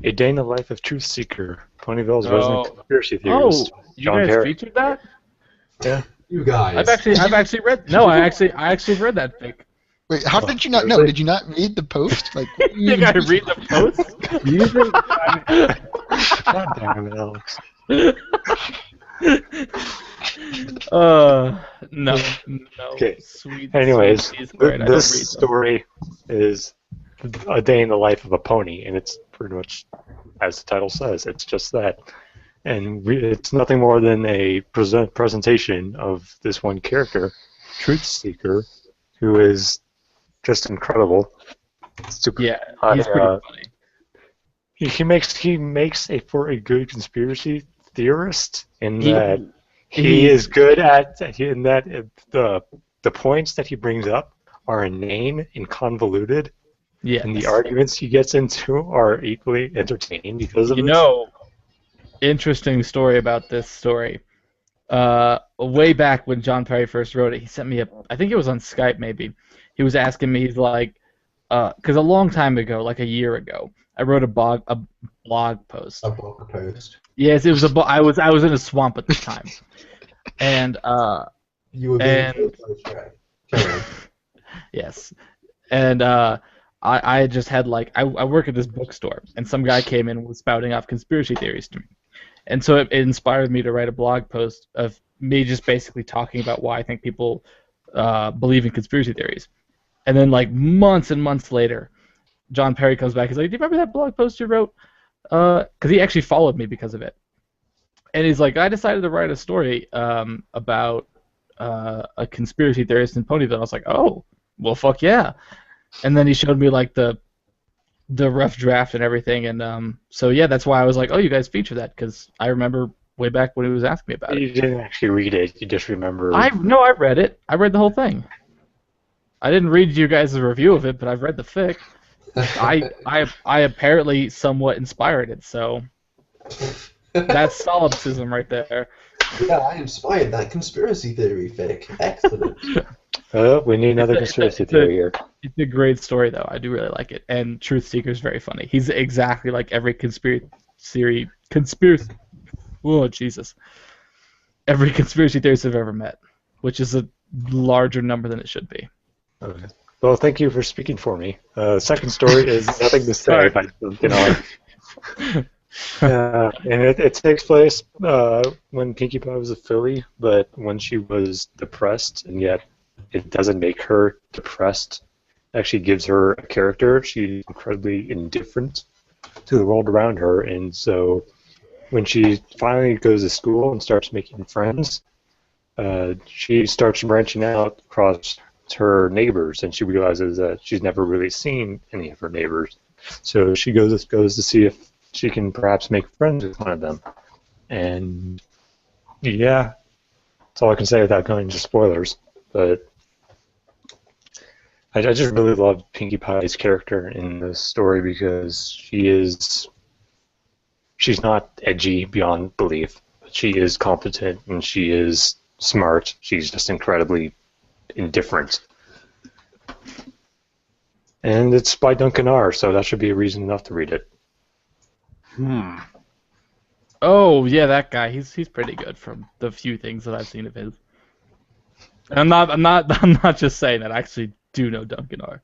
A Day in the Life of Truth Seeker, Ponyville's resident conspiracy theorist. You John guys Perry. featured that? Yeah. You guys. I've actually read. No, I actually read that fic. Wait, how did you not know? Did you not read the post? Like, You think I read the post? Usually, God damn it, Alex. No. Okay. Sweet. Anyways, sweet squared, I don't read them. this story is a day in the life of a pony, and it's pretty much, as the title says, it's just that. And it's nothing more than a presentation of this one character, Truth Seeker, who is just incredible. Super. Yeah, he's pretty funny. He makes for a good conspiracy theorist in that he is good at in that the points that he brings up are inane and convoluted. Yeah. And the arguments he gets into are equally entertaining because of this. Interesting story about this story. Way back when John Perry first wrote it, he sent me I think it was on Skype maybe. He was asking me, he's like, because a long time ago, like a year ago, I wrote a blog post. A blog post. Yes, it was I was in a swamp at the time, and you were being yes, and I just had like I work at this bookstore, and some guy came in and was spouting off conspiracy theories to me, and so it inspired me to write a blog post of me just basically talking about why I think people believe in conspiracy theories, and then like months and months later, John Perry comes back. He's like, "Do you remember that blog post you wrote?" Because he actually followed me because of it, and he's like, "I decided to write a story about a conspiracy theorist in Ponyville." I was like, "Oh, well, fuck yeah!" And then he showed me like the rough draft and everything, and so yeah, that's why I was like, "Oh, you guys feature that," because I remember way back when he was asking me about it. You didn't actually read it; you just remember. I read it. I read the whole thing. I didn't read you guys' review of it, but I've read the fic. I apparently somewhat inspired it, so that's solipsism right there. Yeah, I inspired that conspiracy theory fic. Excellent. We need another conspiracy theory here. It's a great story, though. I do really like it, and Truth Seeker is very funny. He's exactly like every conspiracy. Oh Jesus! Every conspiracy theorist I've ever met, which is a larger number than it should be. Okay. Well, thank you for speaking for me. Second story is nothing to say, but and it takes place when Pinkie Pie was a filly, but when she was depressed, and yet it doesn't make her depressed. It actually gives her a character. She's incredibly indifferent to the world around her, and so when she finally goes to school and starts making friends, she starts branching out across her neighbors, and she realizes that she's never really seen any of her neighbors. So she goes to see if she can perhaps make friends with one of them. And yeah, that's all I can say without going into spoilers. But I just really love Pinkie Pie's character in this story because she's not edgy beyond belief, but she is competent and she is smart. She's just incredibly indifferent. And it's by Duncan R., so that should be a reason enough to read it. Oh yeah, that guy. He's pretty good from the few things that I've seen of his. And I'm not just saying that. I actually do know Duncan R.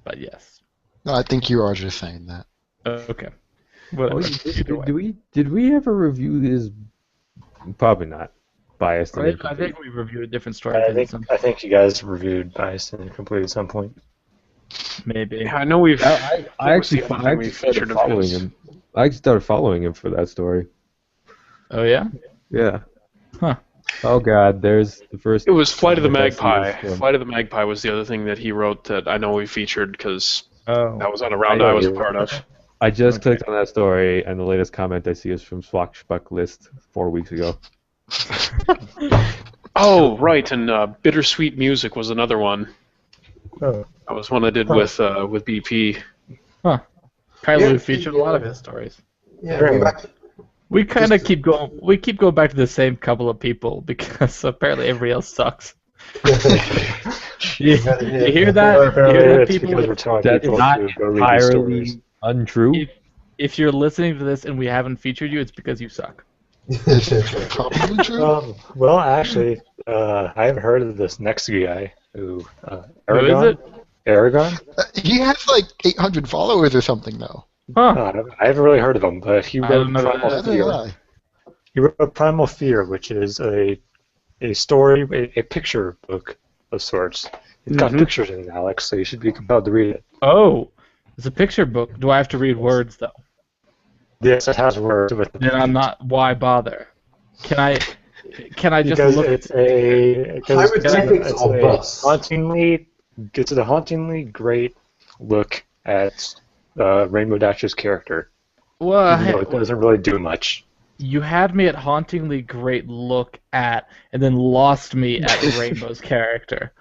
But yes. No, I think you are just saying that. Okay. Whatever. Did we ever review this? Probably not. Biased. I think we reviewed a different story. I think you guys reviewed Biased and Incomplete at some point. Maybe. Yeah, I know we've. I actually featured following him. I started following him for that story. Oh yeah. Yeah. Huh. Oh God, there's the first. It was Flight of the Magpie. Flight of the Magpie was the other thing that he wrote that I know we featured because that was on a round I was a part of. I just clicked on that story, and the latest comment I see is from Swashbuck List 4 weeks ago. Oh, right, and Bittersweet Music was another one. Oh. That was one I did with BP. Huh. Kylo featured a lot of his stories. Yeah, we kind of keep going. We keep going back to the same couple of people because apparently everybody else sucks. You hear that? You hear that, people? That's not entirely untrue. If you're listening to this and we haven't featured you, it's because you suck. Probably true. Well, actually, I haven't heard of this next guy who. Aragon? Who is it? Aragon? He has like 800 followers or something though. Huh. I haven't really heard of him, but he wrote Neither did I. He wrote Primal Fear, which is a story, a picture book of sorts. It's got pictures in it, Alex, so you should be compelled to read it. Oh, it's a picture book. Do I have to read words though? Yes, it has words with it. Then I'm not. Why bother? Can I just because look? It's a hauntingly great look at Rainbow Dash's character. Well, even though it doesn't really do much. You had me at hauntingly great look at, and then lost me at Rainbow's character.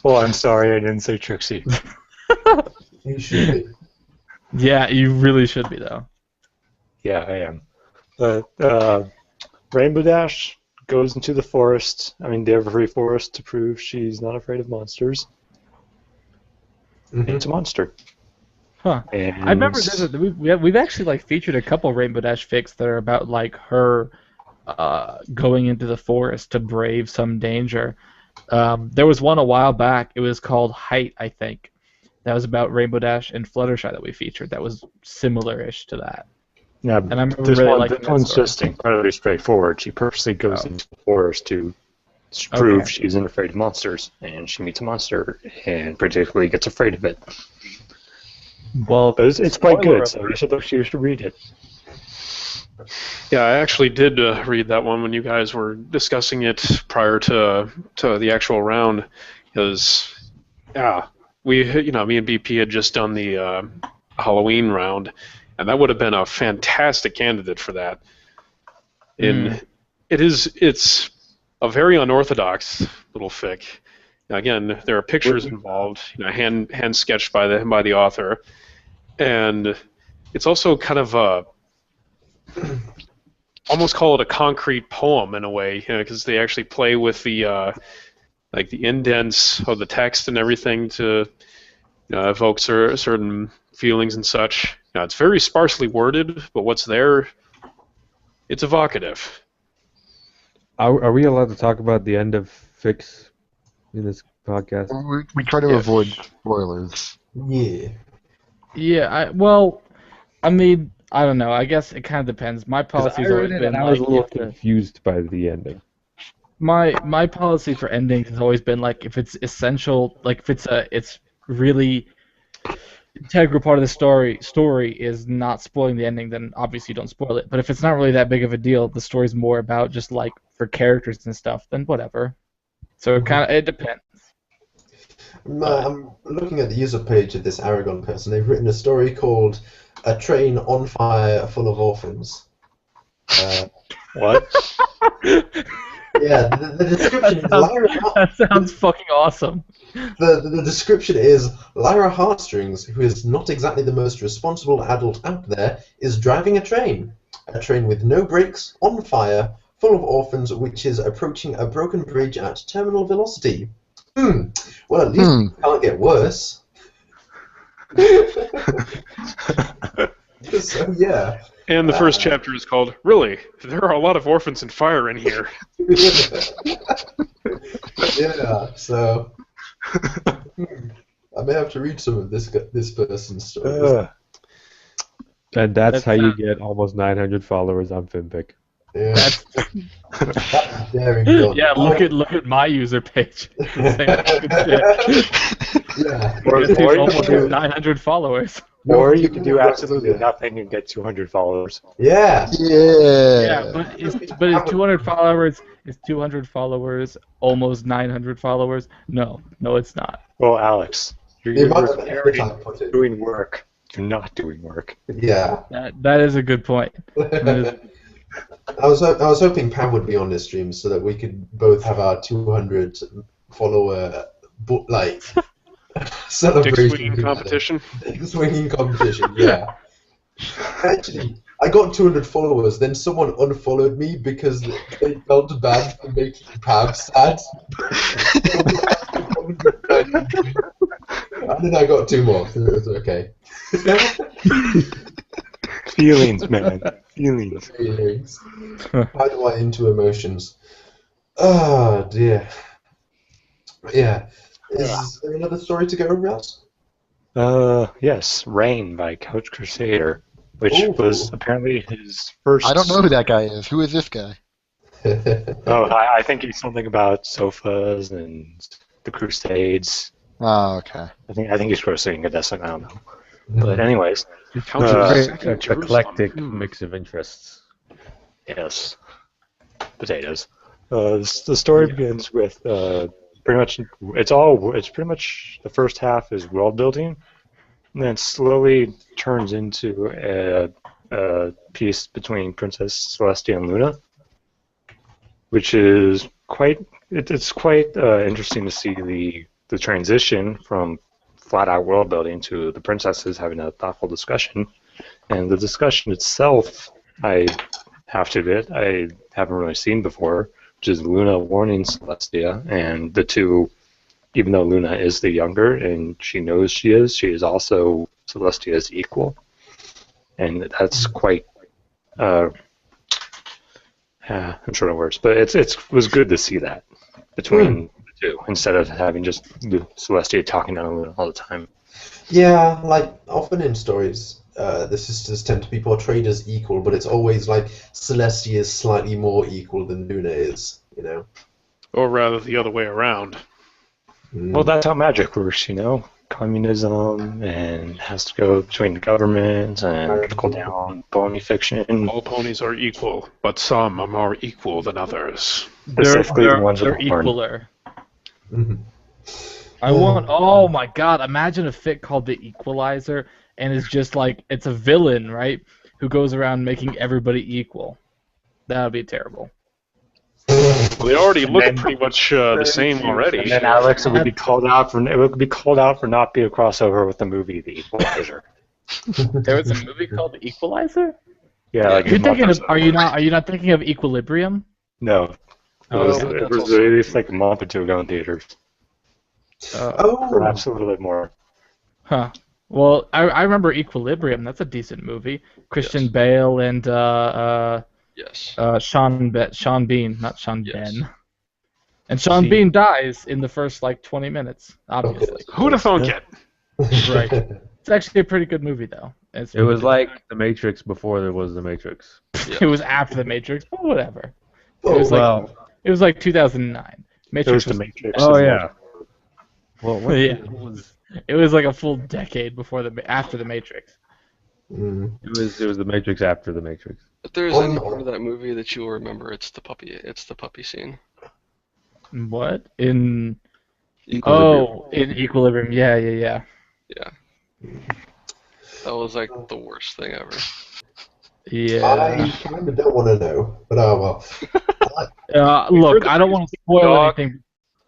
Oh, I'm sorry, I didn't say Trixie. You should be. Yeah, you really should be though. Yeah, I am. But Rainbow Dash goes into the forest, the Everfree Forest, to prove she's not afraid of monsters. It's a monster. Huh. And I remember we've actually featured a couple Rainbow Dash fics that are about her going into the forest to brave some danger. There was one a while back. It was called Height, I think. That was about Rainbow Dash and Fluttershy that we featured. That was similar-ish to that. Yeah, and I remember this really one's just incredibly straightforward. She purposely goes into the forest to prove she isn't afraid of monsters, and she meets a monster and particularly gets afraid of it. Well, but it's quite good, so you should read it. Yeah, I actually did read that one when you guys were discussing it prior to the actual round, because me and BP had just done the Halloween round, and that would have been a fantastic candidate for that. It's a very unorthodox little fic. Now, again, there are pictures involved, hand sketched by the author, and it's also kind of almost call it a concrete poem in a way, because they actually play with the the indents of the text and everything to evoke certain feelings and such. Now, it's very sparsely worded, but what's there, it's evocative. Are we allowed to talk about the end of fics in this podcast? We try to avoid spoilers. Yeah. Yeah, I don't know. I guess it kind of depends. My policy's always been. I was a little confused by the ending. My policy for endings has always been if it's essential, if it's really integral part of the story is not spoiling the ending, then obviously you don't spoil it. But if it's not really that big of a deal, the story's more about just for characters and stuff, then whatever. So it depends. I'm looking at the user page of this Aragon person. They've written a story called "A Train on Fire Full of Orphans." What? Yeah, the description is Lyra. That sounds fucking awesome. The description is Lyra Heartstrings, who is not exactly the most responsible adult out there, is driving a train with no brakes, on fire, full of orphans, which is approaching a broken bridge at terminal velocity. Well, at least it can't get worse. So yeah. And the first chapter is called, Really? There are a lot of orphans and fire in here. Yeah, so I may have to read some of this person's stories. And that's how you get almost 900 followers on FinPic. Yeah. That's daring done. Yeah, look at my user page. Yeah. Or almost 900 followers. Or you can do absolutely nothing and get 200 followers. Yeah. Yeah, but is 200 followers? Is 200 followers almost 900 followers? No, it's not. Well, Alex, The you're amount of effort I put in. doing work. You're not doing work. Yeah. That is a good point. I was hoping Pam would be on this stream so that we could both have our 200 follower celebration. Dick swinging competition. Dick swinging competition, yeah. Actually, I got 200 followers, then someone unfollowed me because they felt bad for making Pam sad. And then I got 2 more, so it was okay. Feelings, man. Feelings. How do I into emotions? Oh dear. Yeah. Is there another story to go, Ross? Yes, Rain by Couch Crusader, which was apparently his first. I don't know who that guy is. Who is this guy? I think he's something about sofas and the Crusades. Oh, okay. I think he's crocheting a desk. I don't know. But anyways, Eclectic mix of interests. yes, potatoes. The story begins with pretty much it's pretty much the first half is world building, and then it slowly turns into a piece between Princess Celestia and Luna, which is quite interesting to see the transition from flat out world building to the princesses having a thoughtful discussion. And the discussion itself, I have to admit, I haven't really seen before, which is Luna warning Celestia, and the two, even though Luna is the younger and she knows she is also Celestia's equal. And that's quite I'm short of words, but it was good to see that between the two, instead of having just Celestia talking down Luna all the time. Yeah, like often in stories, the sisters tend to be portrayed as equal, but it's always like Celestia is slightly more equal than Luna is, you know? Or rather, the other way around. Well, that's how magic works, you know? Communism, and has to go between the government and trickle down pony fiction. All ponies are equal, but some are more equal than others. Specifically the ones they're with the horn. equaler. Mm-hmm. I want. Oh my God! Imagine a fic called The Equalizer, and it's just like it's a villain, right? Who goes around making everybody equal. That would be terrible. Well, they already look pretty much the same already. And then Alex would be called out for not being a crossover with the movie The Equalizer. There was a movie called The Equalizer. Yeah, like You're thinking of? Are you not thinking of Equilibrium? No, it was released like a month or two ago in theaters. Perhaps a little bit more. Huh. Well, I remember Equilibrium. That's a decent movie. Christian Bale and Yes. Sean Bean, not Sean Yes. Ben. And Sean Bean dies in the first like 20 minutes, obviously. Who'd have thunk it? Right. It's actually a pretty good movie though. It was like The Matrix before there was The Matrix. It was after the Matrix, but whatever. Oh, It was like 2009. Matrix It was The Matrix. Oh yeah. Well, Yeah. It was like a full decade after the Matrix. It was The Matrix after The Matrix. If there's any part of that movie that you'll remember, it's the puppy scene. What? In Equilibrium. Equilibrium. Yeah. Yeah. That was like the worst thing ever. Yeah. I kind of don't want to know, but oh well. Look, I don't want to spoil anything.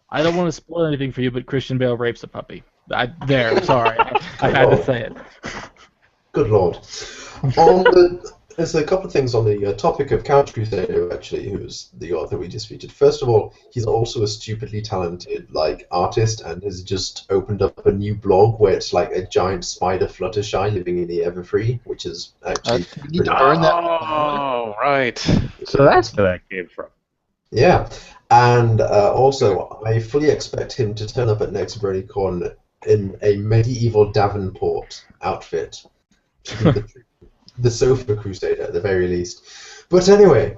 I don't want to spoil anything for you, but Christian Bale rapes a puppy. Sorry, I had to say it. Good lord. There's a couple of things on the topic of Couch Crusader, actually, who's the author we just featured. First of all, he's also a stupidly talented artist and has just opened up a new blog where it's like a giant spider Fluttershy living in the Everfree, which is actually... you need to burn that. Oh, right. So that's where that came from. Yeah. And also, I fully expect him to turn up at next BronyCon in a medieval Davenport outfit to be the Sofa Crusader at the very least. But anyway,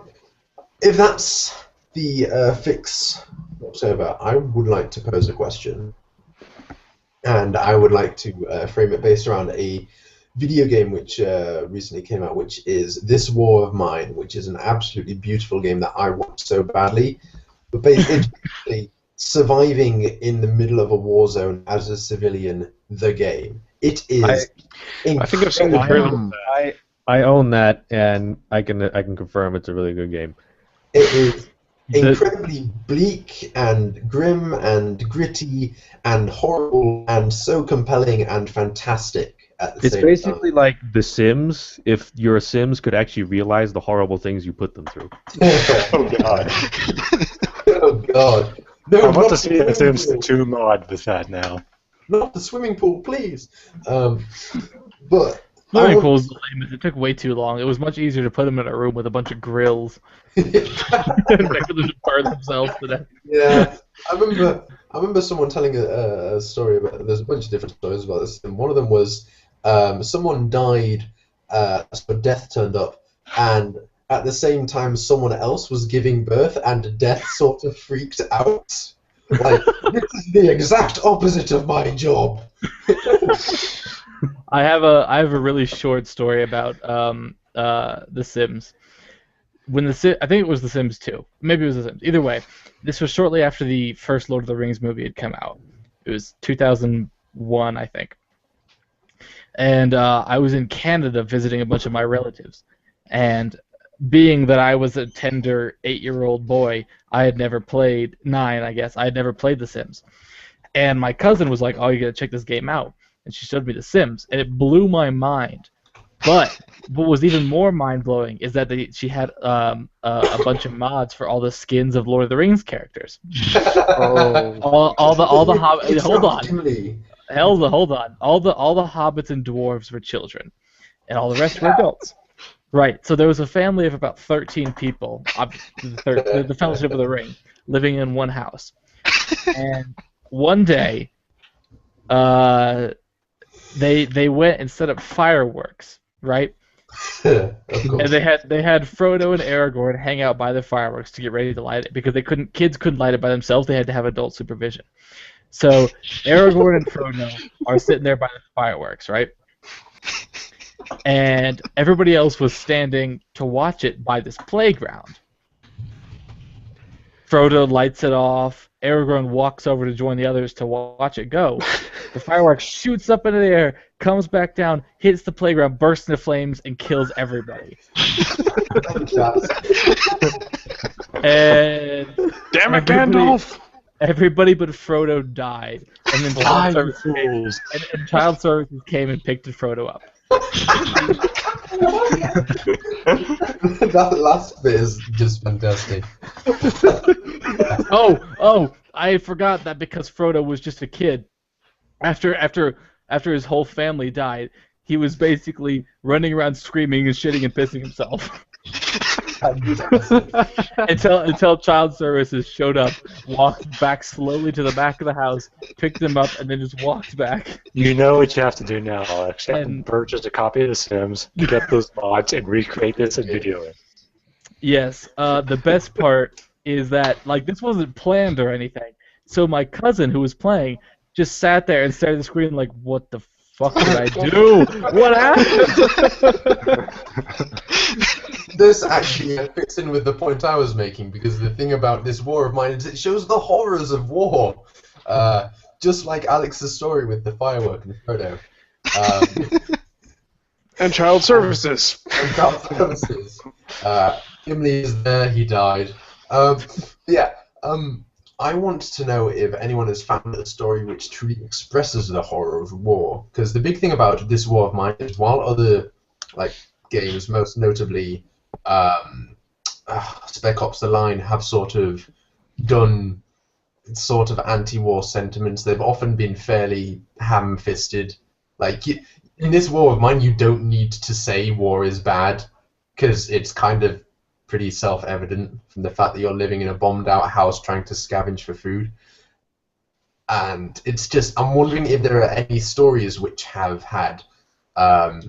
if that's the fix whatsoever, I would like to pose a question. And I would like to frame it based around a video game which recently came out, which is This War of Mine, which is an absolutely beautiful game that I want so badly. But basically, surviving in the middle of a war zone as a civilian, the game. It is. I think I've seen the trailer. I own that, and I can confirm it's a really good game. It is incredibly bleak and grim and gritty and horrible and so compelling and fantastic at the same time. It's basically like The Sims, if your Sims could actually realize the horrible things you put them through. Oh god. Oh god. No, I want to see the Sims 2 mod with that now. Not the swimming pool, please. But Swimming pool's lame. It took way too long. It was much easier to put them in a room with a bunch of grills and make them burn themselves to death. Yeah, I remember someone telling a story about. There's a bunch of different stories about this, and one of them was someone died, so death turned up, and at the same time someone else was giving birth, and death sort of freaked out. Like, this is the exact opposite of my job. I have a really short story about The Sims. I think it was The Sims 2. Maybe it was The Sims. Either way, this was shortly after the first Lord of the Rings movie had come out. It was 2001, I think. And I was in Canada visiting a bunch of my relatives. And being that I was a tender 8-year-old boy, I had never played 9, I guess. I had never played The Sims. And my cousin was like, "Oh, you gotta check this game out." And she showed me The Sims, and it blew my mind. But what was even more mind-blowing is that she had a bunch of mods for all the skins of Lord of the Rings characters. Oh. all the hobbits. Hold on. Gimli. Hold on. All the hobbits and dwarves were children, and all the rest were adults. Right. So there was a family of about 13 people, the Fellowship of the Ring, living in one house. And one day, they went and set up fireworks, right? Of course. And they had Frodo and Aragorn hang out by the fireworks to get ready to light it because kids couldn't light it by themselves. They had to have adult supervision. So Aragorn and Frodo are sitting there by the fireworks, right? And everybody else was standing to watch it by this playground. Frodo lights it off. Aragorn walks over to join the others to watch it go. The fireworks shoots up into the air, comes back down, hits the playground, bursts into flames, and kills everybody. And damn it, Gandalf! Everybody but Frodo died. And then child services came and picked Frodo up. That last bit is just fantastic. Oh! I forgot that because Frodo was just a kid. After his whole family died, he was basically running around screaming and shitting and pissing himself. until child services showed up, walked back slowly to the back of the house, picked him up, and then just walked back. You know what you have to do now, Alex. You have to And- purchase a copy of The Sims, get those mods, and recreate this and video it. Yes, the best part is that this wasn't planned or anything. So my cousin who was playing just sat there and stared at the screen like, what the fuck did I do? What happened? This actually fits in with the point I was making, because the thing about This War of Mine is it shows the horrors of war. Just like Alex's story with the firework and Frodo. And child services. And child services. Gimli is there, he died. Um, yeah. I want to know if anyone has found a story which truly expresses the horror of war. Because the big thing about this War of Mine is, while other like games, most notably Spec Ops: The Line, have sort of done sort of anti-war sentiments, they've often been fairly ham-fisted. Like in this War of Mine, you don't need to say war is bad because it's kind of pretty self-evident from the fact that you're living in a bombed-out house trying to scavenge for food. And it's just, I'm wondering if there are any stories which have had a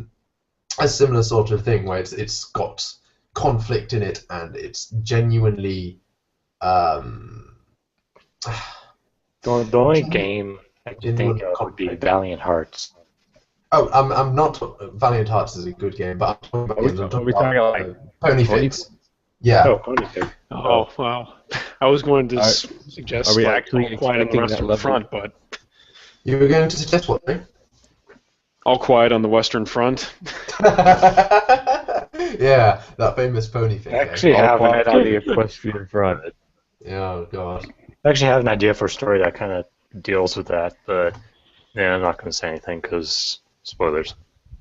similar sort of thing where it's got conflict in it and it's genuinely. The only game I can think of would be Valiant Hearts. Oh, I'm not. Valiant Hearts is a good game, but I'm talking about, Are we talking like Pony Fix. Yeah. Oh, Pony Fix. Oh, wow. I was going to suggest are we like, actually All Quiet on the expecting Western that level? Front, but You were going to suggest what? Right? All Quiet on the Western Front. Yeah, that famous Pony Fix. I actually have an on the idea. equestrian front. Oh god. I actually have an idea for a story that kind of deals with that, but yeah, I'm not going to say anything because spoilers.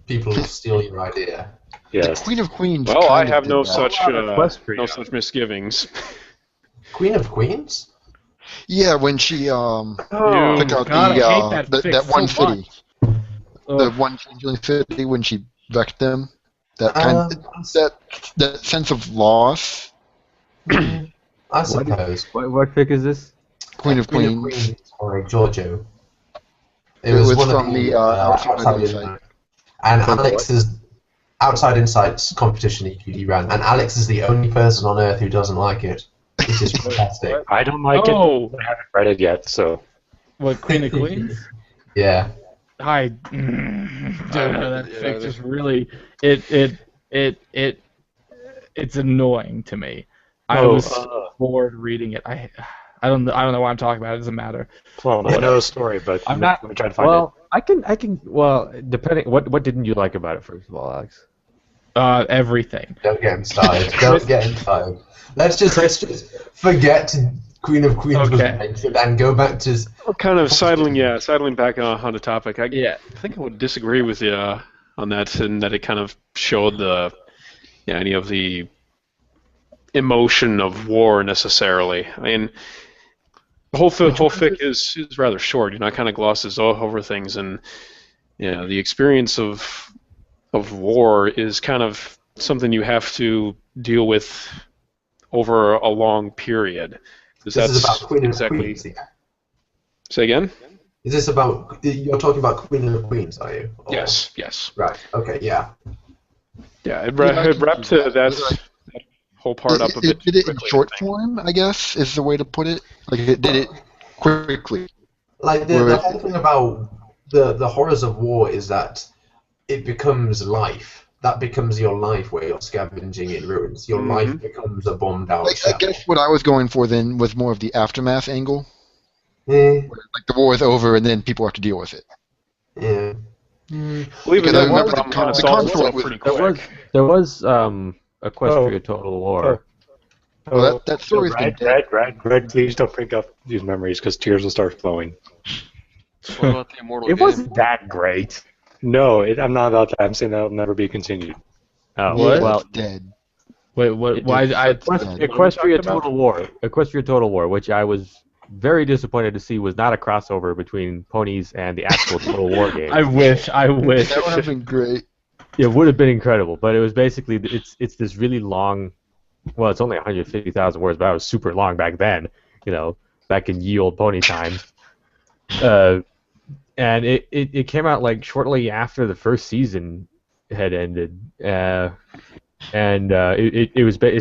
People will steal your idea. Yes. Queen of Queens. Well, I kind of have did no that. such misgivings. Queen of Queens? Yeah, when she took out God, I hate that that fix one so city, the one changeling city when she wrecked them. That that sense of loss. I suppose. What fic is this? Queen of Queen Queens. or Giorgio. It was one from of the Outside Inside. Insight. And Alex's Outside Insight's competition EQD ran, and Alex is the only person on Earth who doesn't like it, which is fantastic. I don't like it. I haven't read it yet, so. What, Queen of Queens? Yeah. I that fix is really it's annoying to me. I was bored reading it. I don't know why I'm talking about it. Doesn't matter. Well, I know the story, but I'm not. Let me try to find Well, I can. Well, depending. What didn't you like about it, first of all, Alex? Everything. Don't get him started. Don't get him started. Let's just forget Queen of Queens was mentioned and go back to. Kind of sidling back on the topic. I think I would disagree with you on that, in that it kind of showed any of the emotion of war necessarily. I mean, the whole fic is rather short. It kind of glosses over things, and the experience of war is kind of something you have to deal with over a long period. This is about Queen of Queens. Say again? Is this about, you're talking about Queen of Queens, are you? Or... Yes. Right, okay, yeah. Yeah, it wrapped that whole part up a bit. Did it in short form, I guess, is the way to put it? Like, it did it quickly. Like, the whole thing about the horrors of war is that it becomes life. That becomes your life where you're scavenging in ruins. Your life becomes a bombed out I guess what I was going for then was more of the aftermath angle. Yeah. Where, like, the war is over and then people have to deal with it. Yeah. Because I remember the conflict was pretty quick. There was Equestria Total War. Well, that story's been dead. Greg, please don't bring up these memories because tears will start flowing. What about the Immortal It Game? wasn't that great. No, I'm not about that. I'm saying that'll never be continued. Oh, What? well, It's dead. Wait, what? Why? Equestria Total War. Equestria Total War, which I was very disappointed to see was not a crossover between ponies and the actual Total War game. I wish. That would have been great. It would have been incredible, but it was basically it's this really long. Well, it's only 150,000 words, but it was super long back then. Back in ye old pony times. And it came out like shortly after the first season had ended, it's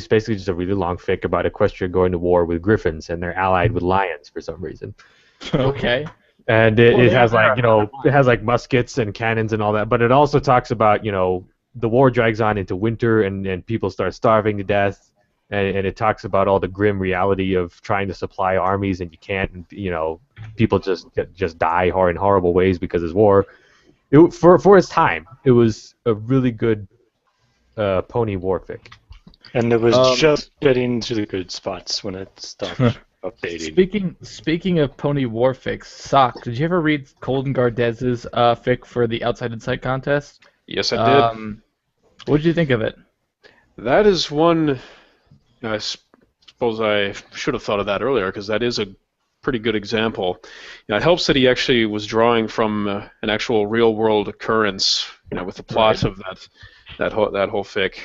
basically just a really long fic about Equestria going to war with griffins, and they're allied with lions for some reason. Okay. And it has like muskets and cannons and all that, but it also talks about the war drags on into winter and people start starving to death, and it talks about all the grim reality of trying to supply armies and you can't, and people just die in horrible ways because it's war. For its time, it was a really good pony war fic. And it was just getting to the good spots when it stopped updating. Speaking of Pony Warfix, Sock, did you ever read Colden Gardez's fic for the Outside Insight contest? Yes, I did. What did you think of it? That is one. I suppose I should have thought of that earlier, because that is a pretty good example. It helps that he actually was drawing from an actual real-world occurrence, with the plot of that whole fic.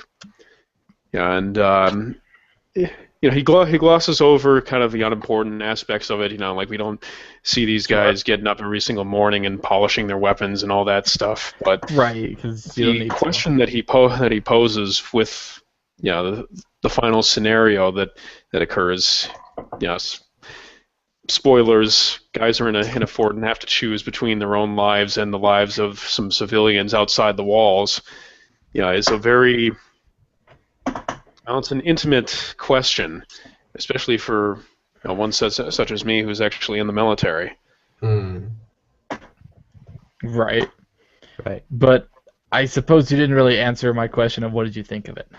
Yeah, and he glosses over kind of the unimportant aspects of it. Like we don't see these guys getting up every single morning and polishing their weapons and all that stuff. But right, because the question that he poses with the final scenario that occurs, yes. Spoilers, guys are in a fort and have to choose between their own lives and the lives of some civilians outside the walls. Is a very... Well, it's an intimate question, especially for one such as me who's actually in the military. Right. But I suppose you didn't really answer my question of what did you think of it.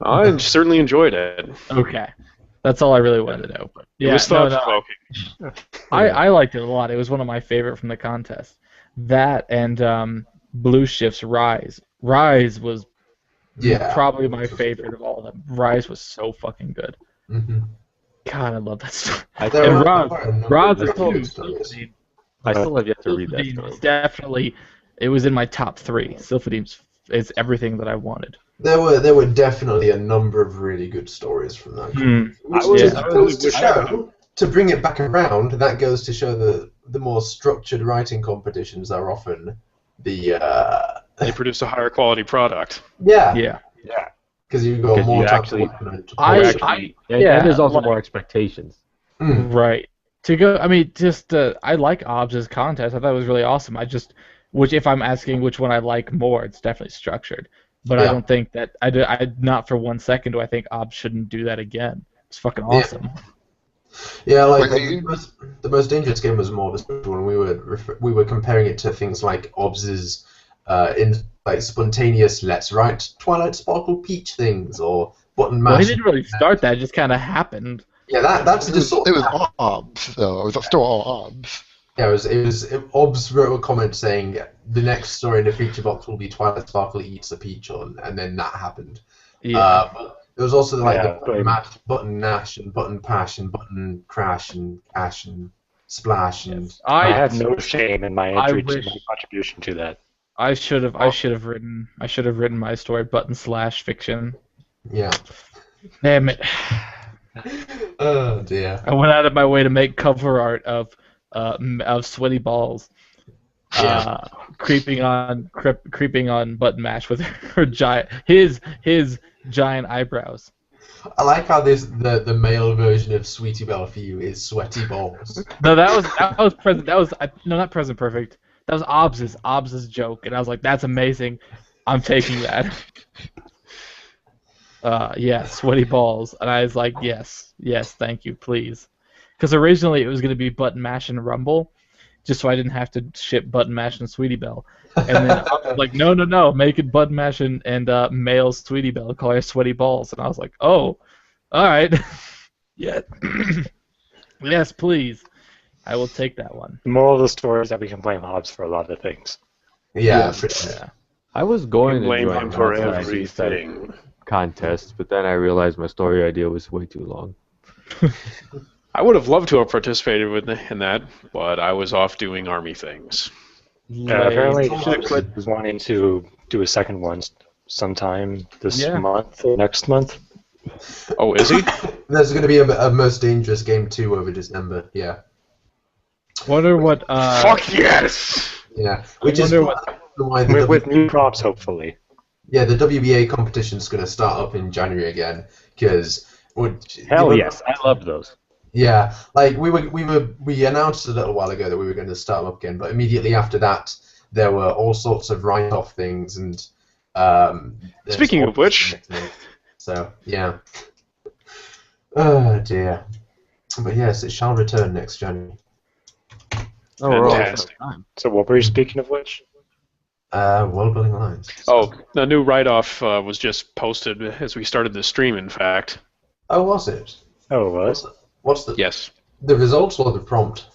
I certainly enjoyed it. Okay. That's all I really wanted to know. But yeah, it was thought-provoking. I liked it a lot. It was one of my favorite from the contest. That and Blue Shift's Rise. Rise was probably my favorite of all of them. Rise was so fucking good. Mm-hmm. God, I love that story. And Rise is too. I still have yet to read that story. Definitely, it was in my top 3. Sylphidim is everything that I wanted. There were definitely a number of really good stories from that. To bring it back around, that goes to show the more structured writing competitions are often the they produce a higher quality product. Yeah. Because you've got more and there's also more expectations. Right. To go, I mean, I like Obbs' contest. I thought it was really awesome. Which if I'm asking which one I like more, it's definitely structured. But I don't think that I not for 1 second do I think Obbs shouldn't do that again. It's fucking awesome. Yeah, like the most dangerous game was more of a special when we were comparing it to things like Obbs's spontaneous let's write Twilight Sparkle Peach things or button mash. Well, he didn't really start that; it just kind of happened. Yeah, that's just it was Obbs though. It was still all Obbs. Yeah, it was Obbs wrote a comment saying the next story in the feature box will be Twilight Sparkle eats a peach and then that happened. Yeah. But there was also the button Nash and button Pash and button Crash and Ash and Splash and. I have no shame in my entry to my contribution to that. I should have written my story button / fiction. Yeah. Damn it. Oh dear. I went out of my way to make cover art of Sweaty Balls, creeping on Button Mash with her his giant eyebrows. I like how the male version of Sweetie Belle for you is Sweaty Balls. No, that was present. No, not Present Perfect. That was Obbs's joke, and I was like, that's amazing. I'm taking that. Sweaty Balls, and I was like, yes, thank you, please. Because originally it was going to be Button Mash and Rumble, just so I didn't have to ship Button Mash and Sweetie Belle. And then I was like, no, make it Button Mash and male Sweetie Belle, call her Sweaty Balls. And I was like, oh, all right. Yeah. Yes, please. I will take that one. The moral of the story is that we can blame Hobbs for a lot of things. Yeah. I was going to blame join him for everything. Contest, but then I realized my story idea was way too long. I would have loved to have participated in that, but I was off doing army things. Apparently, Quid was wanting to do a second one sometime this month or next month. Oh, is he? There's going to be a Most Dangerous Game 2 over December, yeah. Wonder what... Fuck yes! Yeah, which is why with new props, hopefully. Yeah, the WBA competition's going to start up in January again, because... Hell yes, I loved those. Yeah, like we announced a little while ago that we were going to start them up again, but immediately after that, there were all sorts of write-off things and. Speaking of which. So yeah. Oh dear. But yes, it shall return next January. Oh, fantastic. So what were you speaking of which? World Building Alliance. Oh, the new write-off was just posted as we started the stream, in fact. Oh, was it? Oh, it was? What's the Yes. the results or the prompt?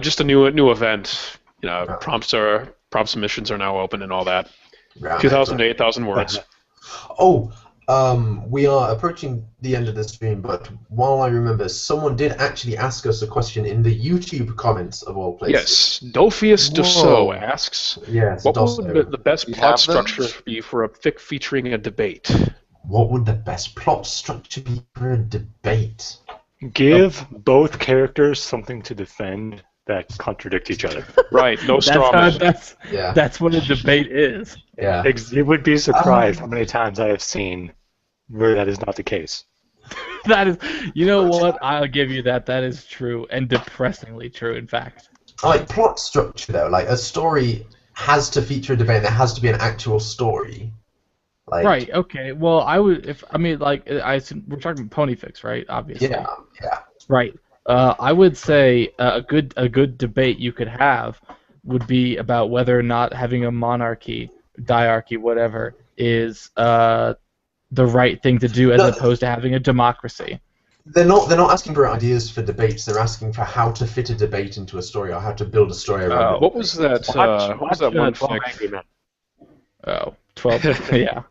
Just a new event. Oh. Prompt submissions are now open and all that. Right. 2,000 to 8,000 words. Oh, we are approaching the end of the stream, but while I remember, someone did actually ask us a question in the YouTube comments of all places. Yes, Dophius Dosso asks, Yes, what Dosso. would the best You plot have those? structure be for a fic featuring a debate? What would the best plot structure be for a debate? Give both characters something to defend that contradict each other. Right, no straw man. Yeah. That's what a debate is. Yeah. You would be surprised how many times I have seen where that is not the case. That is, you know what? I'll give you that. That is true, and depressingly true, in fact. Like plot structure though, like a story has to feature a debate. There has to be an actual story. Like, Right. Okay. Well, we're talking Ponyfix, right? Obviously. Yeah. Yeah. Right. I would say a good debate you could have would be about whether or not having a monarchy, diarchy, whatever, is the right thing to do as opposed to having a democracy. They're not asking for ideas for debates. They're asking for how to fit a debate into a story or how to build a story around it. What was that? What was that one fic? Oh, 12. Yeah.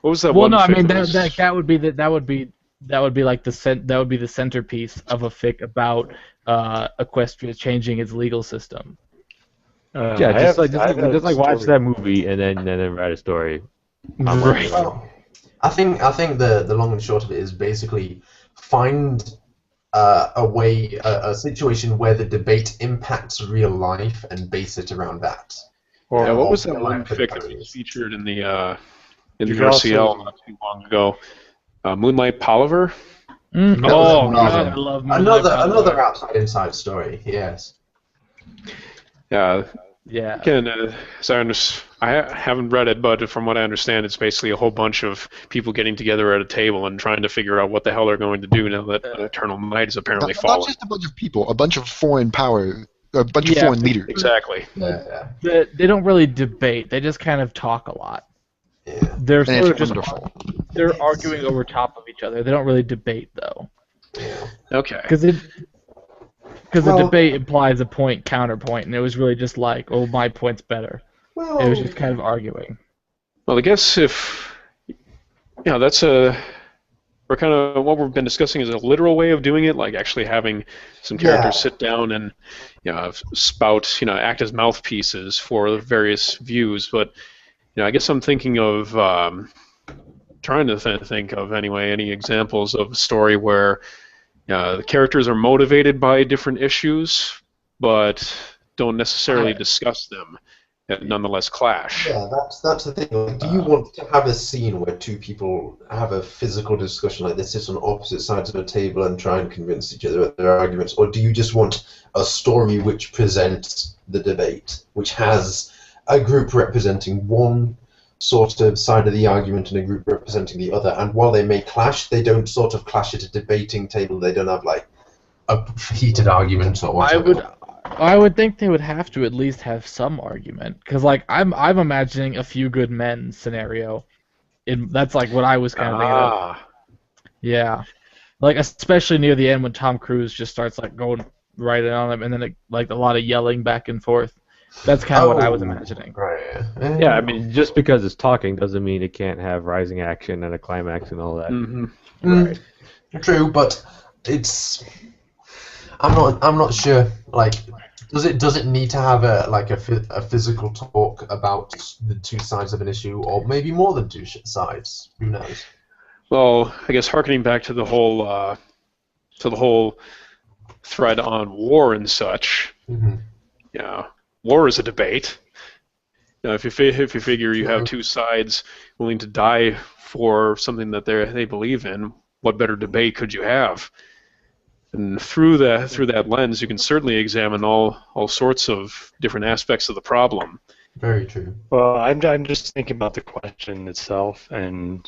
What was that Well, one? no, I fic mean that was- that would be like that would be the centerpiece of a fic about Equestria changing its legal system. Yeah, just like watch that movie and then write a story. Right. Well, I think the long and short of it is basically find a situation where the debate impacts real life and base it around that. Yeah, what was that Or one lack of fic that ideas. was featured in the You could RCL also- not too long ago? Moonlight Poliver? Mm. That Oh was God, amazing. I love Moonlight Poliver. Another outside inside story. Yes. Yeah. Yeah. Again, I haven't read it, but from what I understand, it's basically a whole bunch of people getting together at a table and trying to figure out what the hell they're going to do now that an eternal night is apparently Not fallen. just a bunch of people, a bunch of foreign power, a bunch of foreign leaders. Exactly. Yeah. They don't really debate. They just kind of talk a lot. Yeah. They're And sort of it's just wonderful. they're arguing over top of each other. They don't really debate though, Yeah. Okay. because Well- a debate implies a point counterpoint, and it was really just like, oh, my point's better. Well, It was just kind of arguing. Well, I guess if that's we're kind of what we've been discussing is a literal way of doing it, like actually having some characters sit down and spout, act as mouthpieces for the various views. But I guess I'm thinking of trying to think of anyway any examples of a story where the characters are motivated by different issues, but don't necessarily discuss them, and nonetheless clash. Yeah, that's the thing. Like, do you want to have a scene where two people have a physical discussion, like they sit on opposite sides of a table and try and convince each other of their arguments, or do you just want a story which presents the debate, which has a group representing one sort of side of the argument and a group representing the other, and while they may clash, they don't sort of clash at a debating table. They don't have like a heated argument or whatever. I would think they would have to at least have some argument, because like I'm imagining a Few Good Men scenario. That's like what I was kind of thinking of. Yeah, like especially near the end when Tom Cruise just starts like going right in on him, and then like a lot of yelling back and forth. That's kind of what I was imagining. Right. Yeah, I mean, just because it's talking doesn't mean it can't have rising action and a climax and all that. Mm-hmm. Right. True, but I'm not sure. Like, does it need to have a physical talk about the two sides of an issue, or maybe more than two sides? Who knows? Well, I guess harkening back to the whole thread on war and such. Mm-hmm. War is a debate. If you figure you have two sides willing to die for something that they believe in, what better debate could you have? And through that lens, you can certainly examine all sorts of different aspects of the problem. Very true. Well, I'm just thinking about the question itself, and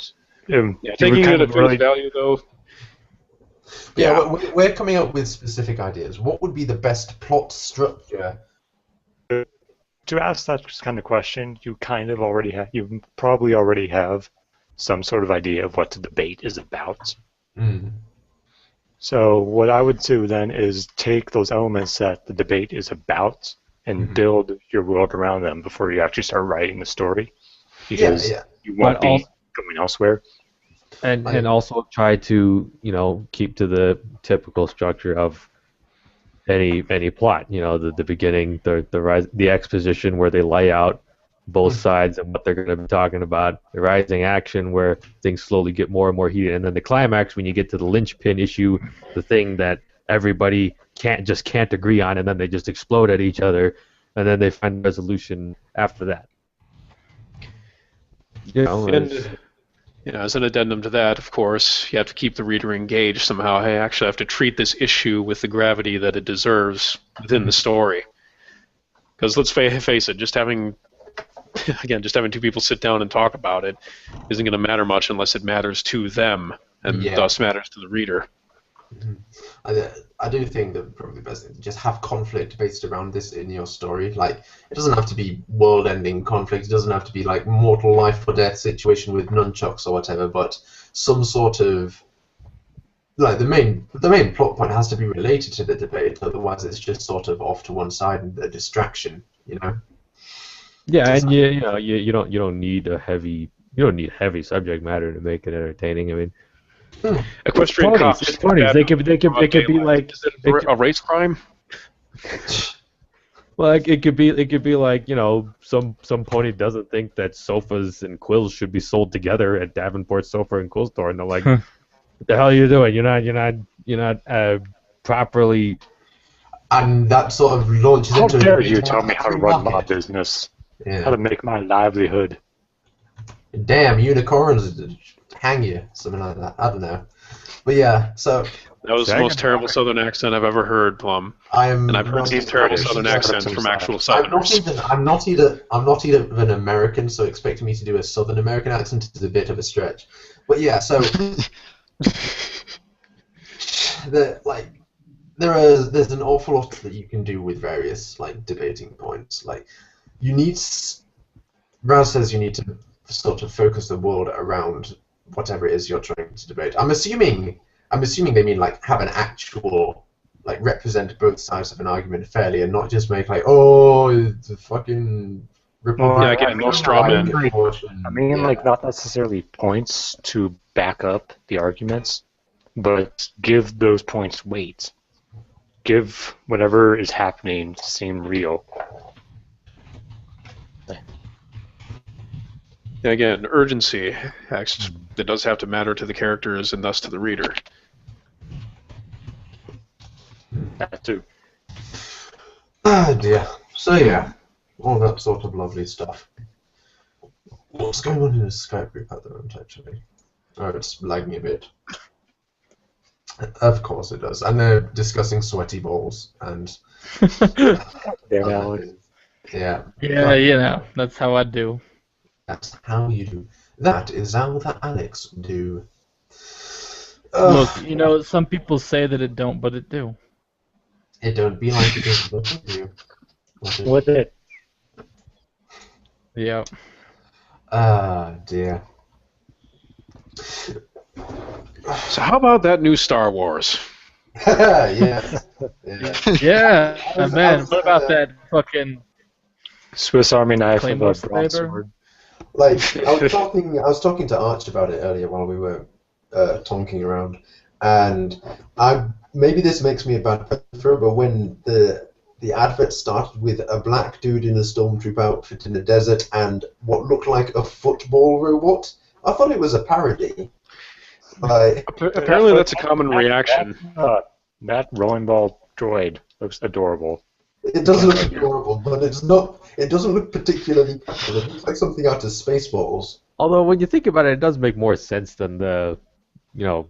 Taking it at face value, though. Yeah, we're coming up with specific ideas. What would be the best plot structure to ask that kind of question, you kind of already have, you probably already have some sort of idea of what the debate is about. Mm. So what I would do then is take those elements that the debate is about and build your world around them before you actually start writing the story, because you won't be going elsewhere. And also try to, keep to the typical structure of any plot. The beginning, the exposition where they lay out both sides and what they're going to be talking about, the rising action where things slowly get more and more heated, and then the climax when you get to the linchpin issue, the thing that everybody can't agree on, and then they just explode at each other, and then they find resolution after that. And as an addendum to that, of course, you have to keep the reader engaged somehow. Hey, actually, I have to treat this issue with the gravity that it deserves within the story. Because let's face it, just having two people sit down and talk about it isn't going to matter much unless it matters to them, and thus matters to the reader. I do think that probably the best thing is just have conflict based around this in your story. Like, it doesn't have to be world-ending conflict. It doesn't have to be like mortal life or death situation with nunchucks or whatever. But some sort of the main plot point has to be related to the debate. Otherwise, it's just sort of off to one side and a distraction. Yeah, and you don't need heavy subject matter to make it entertaining. I mean. Equestrian cops. It's funny. They could be like. Is it a race crime? Well, it could be like, some pony doesn't think that sofas and quills should be sold together at Davenport Sofa and Quill Store, and they're like, "What the hell are you doing? You're not properly." And that sort of launches How into. How dare you tell me how to run my business? Yeah. How to make my livelihood? Damn, unicorns hang you, something like that. I don't know, but yeah. So that was the most terrible Southern accent I've ever heard, Plum. And I've heard these terrible Southern accents from actual Southerners. I'm not even an American, so expecting me to do a Southern American accent is a bit of a stretch. But yeah, so there's an awful lot that you can do with various debating points. Raz says you need to sort of focus the world around whatever it is you're trying to debate. I'm assuming they mean have an actual represent both sides of an argument fairly and not just make the fucking no straw man. I mean, not necessarily points to back up the arguments, but give those points weight. Give whatever is happening to seem real. Again, urgency. It does have to matter to the characters and thus to the reader. That too. Ah dear. So yeah, all that sort of lovely stuff. What's going on in the Skype group at the moment, actually? Oh, it's lagging a bit. Of course it does. And they're discussing sweaty balls and... Damn, Alex. Yeah. Yeah, that's how I do. That's how you do. That is how that Alex do. Look, some people say that it don't, but it do. It don't be like it does, but it do. What it? Yeah. Ah, dear. So how about that new Star Wars? Yes. Yeah, man. What about that fucking Swiss Army knife and Claymore a broadsword? I was talking to Arch about it earlier while we were tonking around, and maybe this makes me a bad prefer, but when the advert started with a black dude in a stormtrooper outfit in a desert and what looked like a football robot, I thought it was a parody. Apparently that's a common reaction. That rolling ball droid looks adorable. It does look adorable, but it's not. It doesn't look particularly popular. It looks like something out of Spaceballs. Although when you think about it, it does make more sense than the,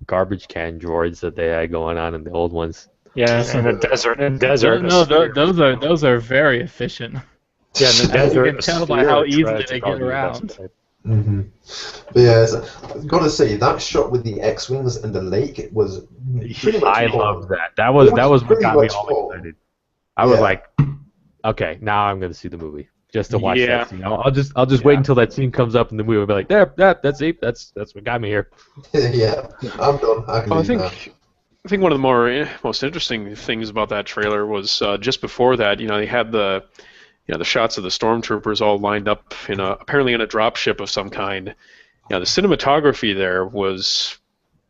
garbage can droids that they had going on in the old ones. Yeah, in the desert. No, those are very efficient. Yeah, in the desert. You can tell by how easily they get around. Mm-hmm. But yeah, I've got to say that shot with the X-wings and the lake was pretty much. I loved that. That was what got me all excited. I was like, okay, now I'm going to see the movie. just to watch Yeah. that scene. I'll just wait until that scene comes up in the movie and be like, there, that's it. That's what got me here. Yeah, I'm done. I can Well, leave now. I think one of the most interesting things about that trailer was just before that. They had the shots of the stormtroopers all lined up apparently in a dropship of some kind. The cinematography there was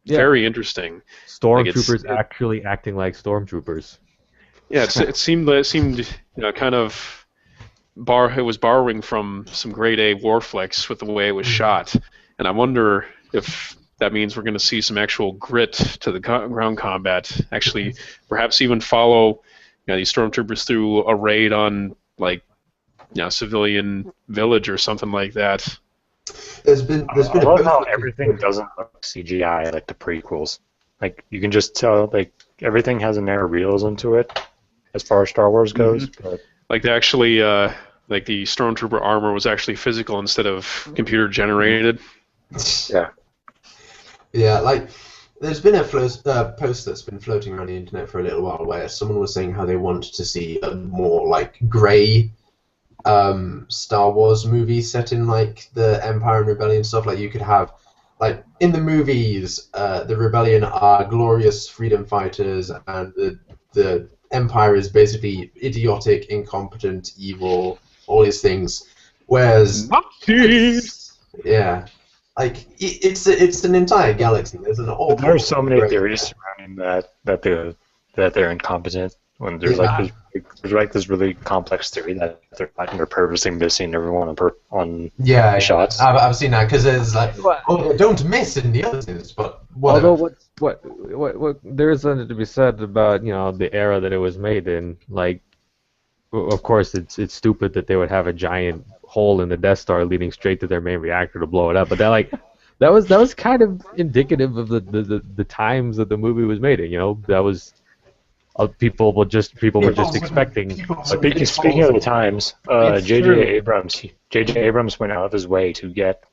very interesting. Stormtroopers actually acting like stormtroopers. Yeah, it seemed kind of it was borrowing from some grade A war flicks with the way it was shot, and I wonder if that means we're going to see some actual grit to the ground combat. Actually, perhaps even follow these stormtroopers through a raid on civilian village or something like that. There's been I love how everything doesn't look CGI like the prequels. Like you can just tell everything has an air of realism to it as far as Star Wars goes. But They actually the stormtrooper armor was actually physical instead of computer generated. yeah. Yeah, there's been a post that's been floating around the internet for a little while where someone was saying how they want to see a more grey Star Wars movie set in the Empire and Rebellion stuff. You could have in the movies, the Rebellion are glorious freedom fighters, and the Empire is basically idiotic, incompetent, evil, all these things. Whereas yeah. It's an entire galaxy. There's an awful. There are so many theories surrounding that they're incompetent. When there's this really complex theory that they're purposely missing everyone on shots. I've seen that because there's don't miss in the other things, but whatever. Although what there is something to be said about the era that it was made in. Of course, it's stupid that they would have a giant hole in the Death Star leading straight to their main reactor to blow it up. But that was kind of indicative of the times that the movie was made in. That was people were just expecting. Speaking of the times, J.J. Abrams went out of his way to get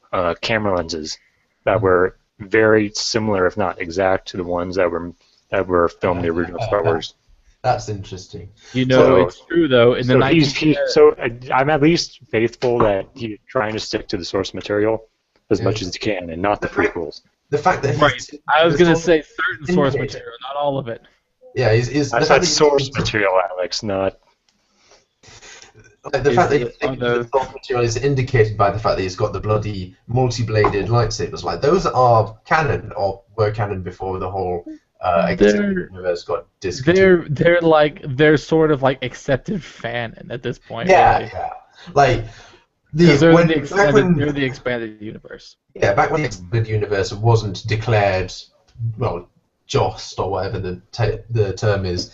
camera lenses that were very similar, if not exact, to the ones that were filmed in the original Star Wars. That's interesting. It's true though. In the I'm at least faithful that he's trying to stick to the source material as much as he can, and not the prequels. The fact that I was gonna say certain source material, not all of it. Yeah, I said source material, Alex, not. The fact that the source material is indicated by the fact that he's got the bloody multi-bladed lightsabers. Those are canon, or were canon before the whole. Universe got discontinued. They're sort of accepted fanon at this point. Yeah. They're the expanded universe. Yeah, back when the expanded universe wasn't declared, JOST or whatever the term is,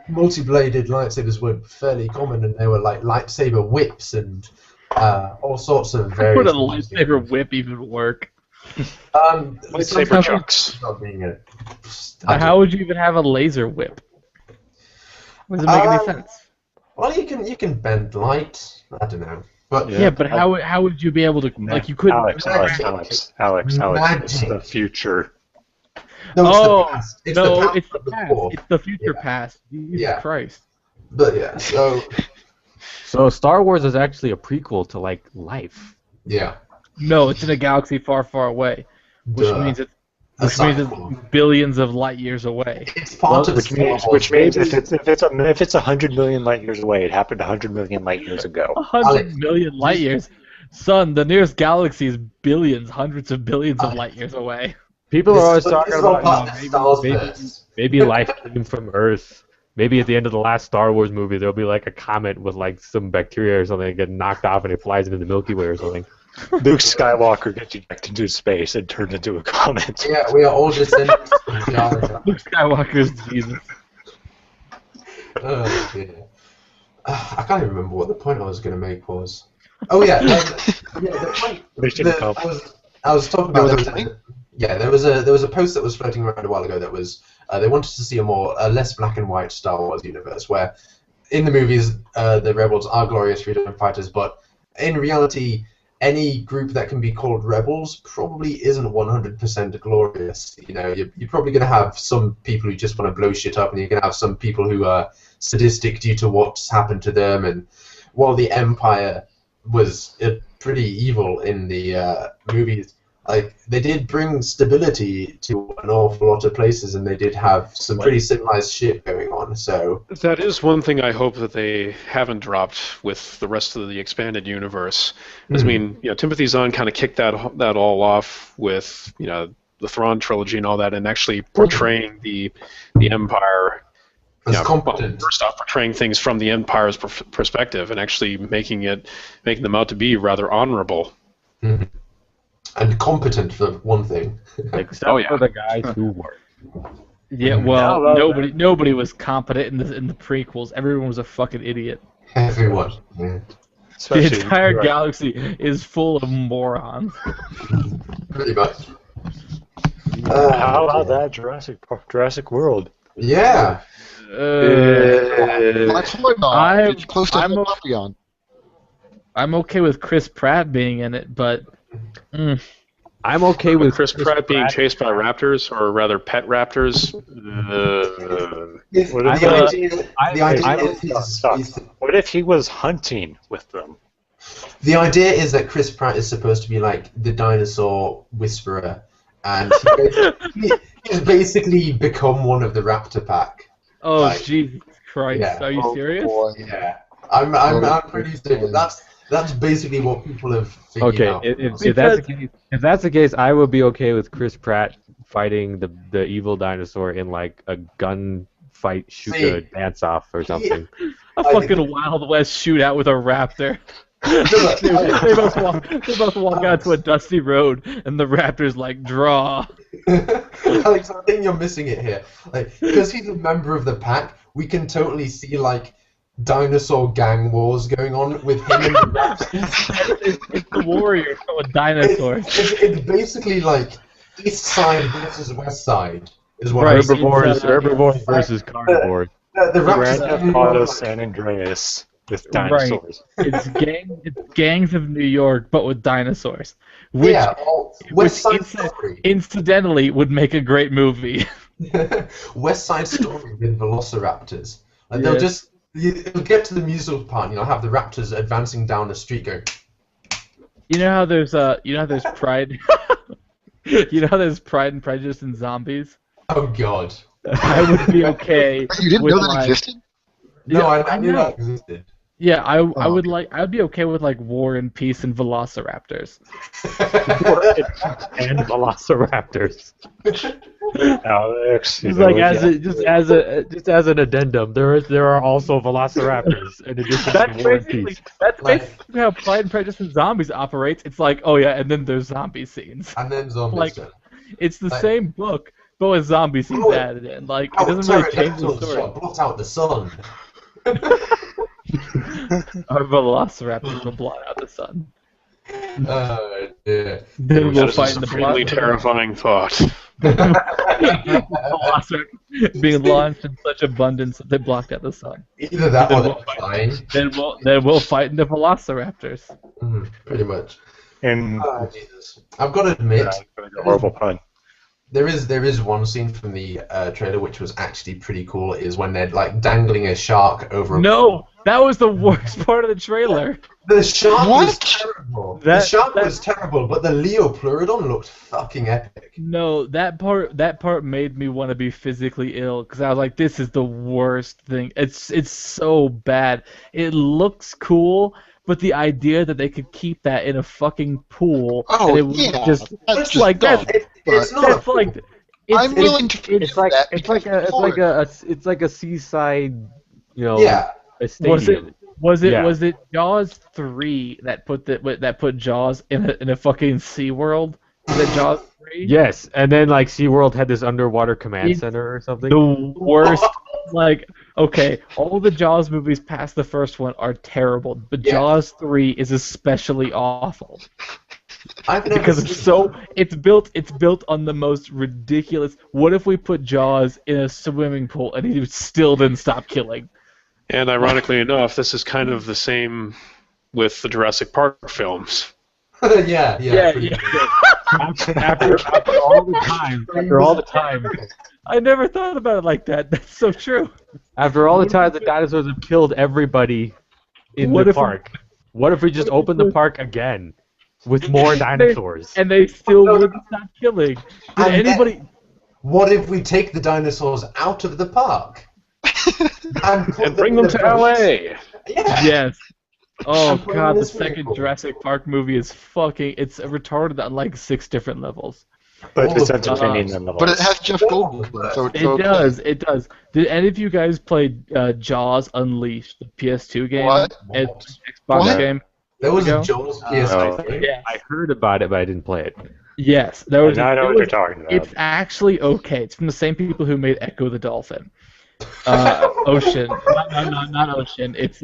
multi-bladed lightsabers were fairly common, and they were lightsaber whips and all sorts of various. Would a lightsaber whip even work? Lightsaber chucks. How would you even have a laser whip? Does it make any sense? Well, you can bend light. I don't know. But but how would you be able to you couldn't? Alex, it's the future. No, it's the past. It's the future past. Jesus Christ. But yeah, so Star Wars is actually a prequel to life. Yeah. No, it's in a galaxy far, far away, which means it's billions of light years away. It's part of which means if it's 100 million light years away, it happened 100 million light years ago. 100 million light years, son. The nearest galaxy is billions, hundreds of billions of light years away. People are always talking about maybe life came from Earth. Maybe at the end of the last Star Wars movie, there'll be a comet with some bacteria or something that get knocked off and it flies into the Milky Way or something. Luke Skywalker gets ejected into space and turned into a comet. Yeah, we are all descendants. Luke Skywalker's Jesus. Oh dear. I can't even remember what the point I was going to make was. Oh yeah, the point. I was talking about. There was a post that was floating around a while ago that was they wanted to see a less black and white Star Wars universe where in the movies the rebels are glorious freedom fighters, but in reality any group that can be called rebels probably isn't 100% glorious. You're probably going to have some people who just want to blow shit up, and you're going to have some people who are sadistic due to what's happened to them, and while the Empire was pretty evil in the movies, like they did bring stability to an awful lot of places, and they did have some pretty civilized shit going on. So that is one thing I hope that they haven't dropped with the rest of the expanded universe. I mean, Timothy Zahn kind of kicked that all off with the Thrawn trilogy and all that, and actually portraying the Empire. Competent. First off, portraying things from the Empire's perspective, and actually making them out to be rather honorable. Mm-hmm. And competent for one thing. Except for the guys who were. Yeah, well, nobody was competent in the prequels. Everyone was a fucking idiot. Everyone. Yeah. The entire galaxy is full of morons. Pretty much. How about that Jurassic World? Yeah. It's close to Leprechaun. I'm okay with Chris Pratt being in it, but I'm okay with Chris Pratt being chased by raptors, or rather pet raptors. What if he was hunting with them? The idea is that Chris Pratt is supposed to be like the dinosaur whisperer, and he's basically become one of the raptor pack. Oh, like, Jesus Christ! Yeah. Are you serious? Boy. Yeah, I'm pretty serious. That's basically what people have figured out. If that's the case, I would be okay with Chris Pratt fighting the evil dinosaur in like a gunfight, dance off or something. A fucking Wild West shootout with a raptor. they both walk out to a dusty road, and the raptor's like, draw. Alex, I think you're missing it here. Like, because he's a member of the pack, we can totally see like dinosaur gang wars going on with him and the raptors. It's the Warriors with dinosaurs. It's basically like East Side versus West Side is what Right. Herbivores versus carnivores. The Grand Theft Auto raptors. San Andreas with dinosaurs. It's gangs of New York, but with dinosaurs. Which, West Side Story. Incidentally, would make a great movie. West Side Story with velociraptors. Like they'll just you'll get to the musical part, have the raptors advancing down the street going. You know how there's pride. You know how there's Pride and Prejudice in zombies. Oh God. I would be okay. You didn't know that existed? No, Yeah, I knew that existed. Yeah, I'd be okay with like War and Peace and Velociraptors. And velociraptors. Alex, Just like as an addendum, there are also velociraptors in addition to War and Peace. That's basically how Pride and Prejudice and Zombies operates. It's like, oh yeah, and then there's zombie scenes. And then zombies. Like, it's the same book, but with zombie scenes added in. Like, it doesn't really change the story. Blot out the sun. Our velociraptors will blot out the sun. Yeah. Then we'll That fight is in a the supremely velociraptor. terrifying thought. Velociraptor being launched in such abundance that they blocked out the sun. Either that or Then they're flying. Then we'll fight in the velociraptors. Pretty much. And Jesus. I've got to admit, horrible pun. there is one scene from the trailer which was actually pretty cool. Is when they're like dangling a shark over. No, that was the worst part of the trailer. The shark was What? terrible. The That- shark that- was terrible, but the Leopleurodon looked fucking epic. No, that part made me want to be physically ill because I was like, this is the worst thing. It's so bad. It looks cool, but the idea that they could keep that in a fucking pool Oh, and it was yeah. just That's like just that's dumb. It's not. that's like I'm willing to forgive It's like that. it's like a seaside, Yeah. a stadium. Was it Yeah. Jaws 3 that put Jaws in a fucking SeaWorld? Was it Jaws 3? Yes, and then like SeaWorld had this underwater command It's center or something. The worst. Like, okay, all the Jaws movies past the first one are terrible, but Yeah. Jaws 3 is especially awful I've never because seen it's built on the most ridiculous. What if we put Jaws in a swimming pool and he still didn't stop killing? And ironically enough, this is kind of the same with the Jurassic Park films. yeah. pretty much. after all the time, I never thought about it like that. That's so true. after all the time the dinosaurs have killed everybody in What the if- park. What if we just open the park again with more dinosaurs? And they still wouldn't stop killing. Did And anybody? What if we take the dinosaurs out of the park? And bring them to LA. Yeah. Yes. Oh And put them god, in the a swimming second pool. Jurassic Park movie is fucking. It's retarded on like 6 different levels. But it's All of entertaining them. nonetheless. But it has Jeff Goldblum, so it's It okay. does. It does. Did any of you guys play Jaws Unleashed, the PS2 game? What? Xbox What? game? There was Ago? a Jaws PS2 game. Yes. I heard about it, but I didn't play it. Yes. There was. And I know it what was- you're talking about. It's actually okay. It's from the same people who made Echo the Dolphin. Ocean. Not Ocean. It's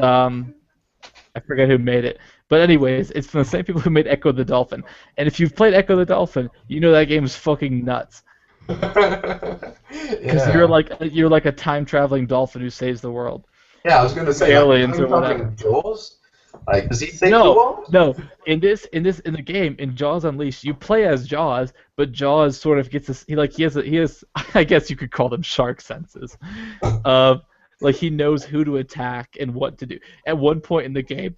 I forget who made it. But anyways, it's from the same people who made Echo the Dolphin. And if you've played Echo the Dolphin, you know that game is fucking nuts. Because you're like a time traveling dolphin who saves the world. Yeah, I was going to say Aliens or like, whatever. Jaws. Like, does he save the world? No. In the game, in Jaws Unleashed, you play as Jaws, but Jaws sort of gets this. He has I guess you could call them shark senses. Like he knows who to attack and what to do. At one point in the game,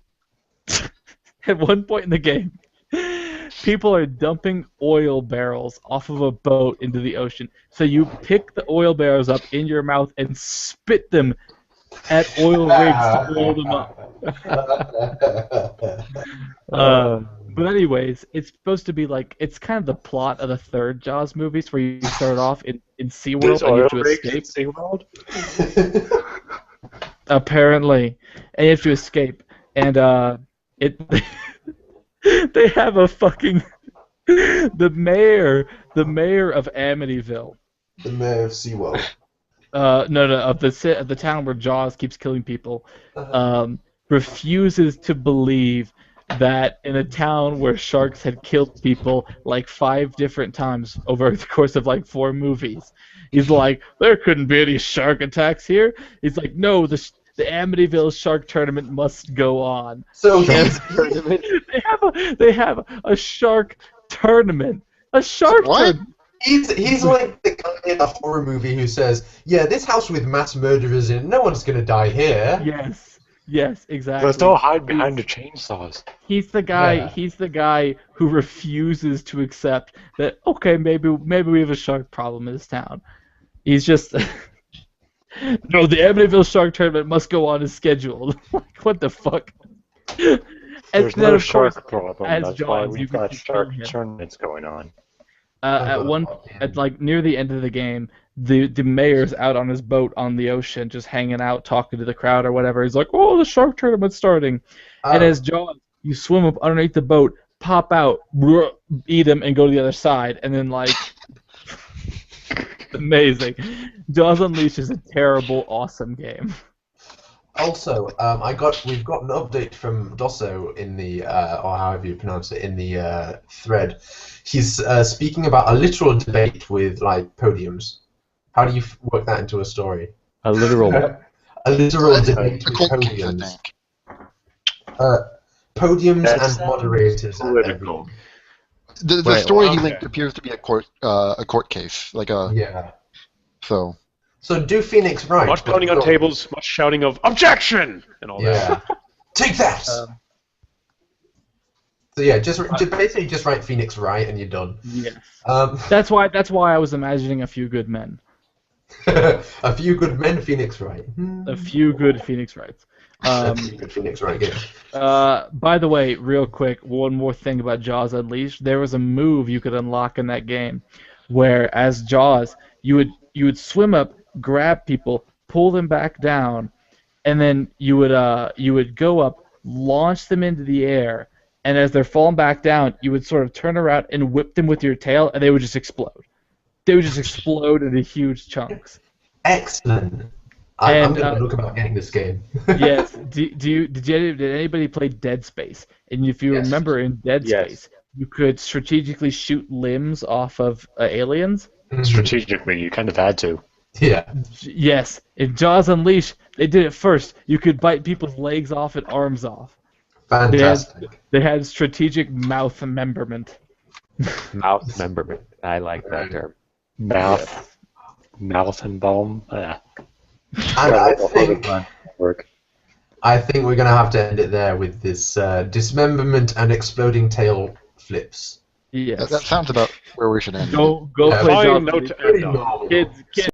people are dumping oil barrels off of a boat into the ocean. So you pick the oil barrels up in your mouth and spit them at oil rigs to blow them up. But anyways, it's supposed to be like, it's kind of the plot of the third Jaws movies where you start off in SeaWorld There's and you oil have to rigs escape. in SeaWorld? Apparently. And you have to escape. And they have a fucking the mayor of Amityville. The mayor of SeaWorld. No, of the town where Jaws keeps killing people, refuses to believe that in a town where sharks had killed people like 5 different times over the course of like 4 movies. He's like, there couldn't be any shark attacks here. He's like, no, the Amityville Shark Tournament must go on. So they have a shark tournament. A shark tournament. He's like the guy in a horror movie who says, yeah, this house with mass murderers in it, no one's going to die here. Yes, exactly. Let's all hide behind the chainsaws. He's the guy. Yeah. He's the guy who refuses to accept that. Okay, maybe we have a shark problem in this town. He's just no. The Amityville Shark Tournament must go on as scheduled. Like what the fuck? There's then, no of course, shark problem. as That's why Jaws, you we've can got keep shark killing him. tournaments going on. At near the end of the game, the mayor's out on his boat on the ocean, just hanging out, talking to the crowd or whatever. He's like, "Oh, the shark tournament's starting," and as Jaws, you swim up underneath the boat, pop out, eat him, and go to the other side, and then like, amazing. Jaws Unleashed is a terrible, awesome game. Also, we've got an update from Dosso in the or however you pronounce it in the thread. He's speaking about a literal debate with like podiums. How do you work that into a story? A literal A literal debate A with court case, I podiums. think. Podiums That's and moderators. political. The Wait, story he okay. linked appears to be a court case, like a Yeah. so. So do Phoenix right. Much pounding on tables, much shouting of objection and all that. Yeah. Take that. So yeah, just basically just write Phoenix right and you're done. Yes. That's That's why I was imagining A Few Good Men. a few good men, Phoenix right. A few good Phoenix Wrights. A few good Phoenix right games. By the way, real quick, one more thing about Jaws Unleashed. There was a move you could unlock in that game, where as Jaws, you would swim up, grab people, pull them back down, and then you would go up, launch them into the air, and as they're falling back down, you would sort of turn around and whip them with your tail, and they would just explode. They would just explode into huge chunks. Excellent. I'm And, going to look about getting this game. Yes. Did anybody play Dead Space? And if you Yes. remember in Dead Yes. Space, you could strategically shoot limbs off of aliens. Strategically, you kind of had to. Yeah. Yes. In Jaws Unleashed, they did it first. You could bite people's legs off and arms off. Fantastic. They had strategic mouth memberment. mouth memberment. I like that term. Mouth and balm. And I think work. I think we're going to have to end it there with this dismemberment and exploding tail flips. Yes. That sounds about where we should end. Go Yeah, play fine Jobs note League. to end on. Normal. Kids,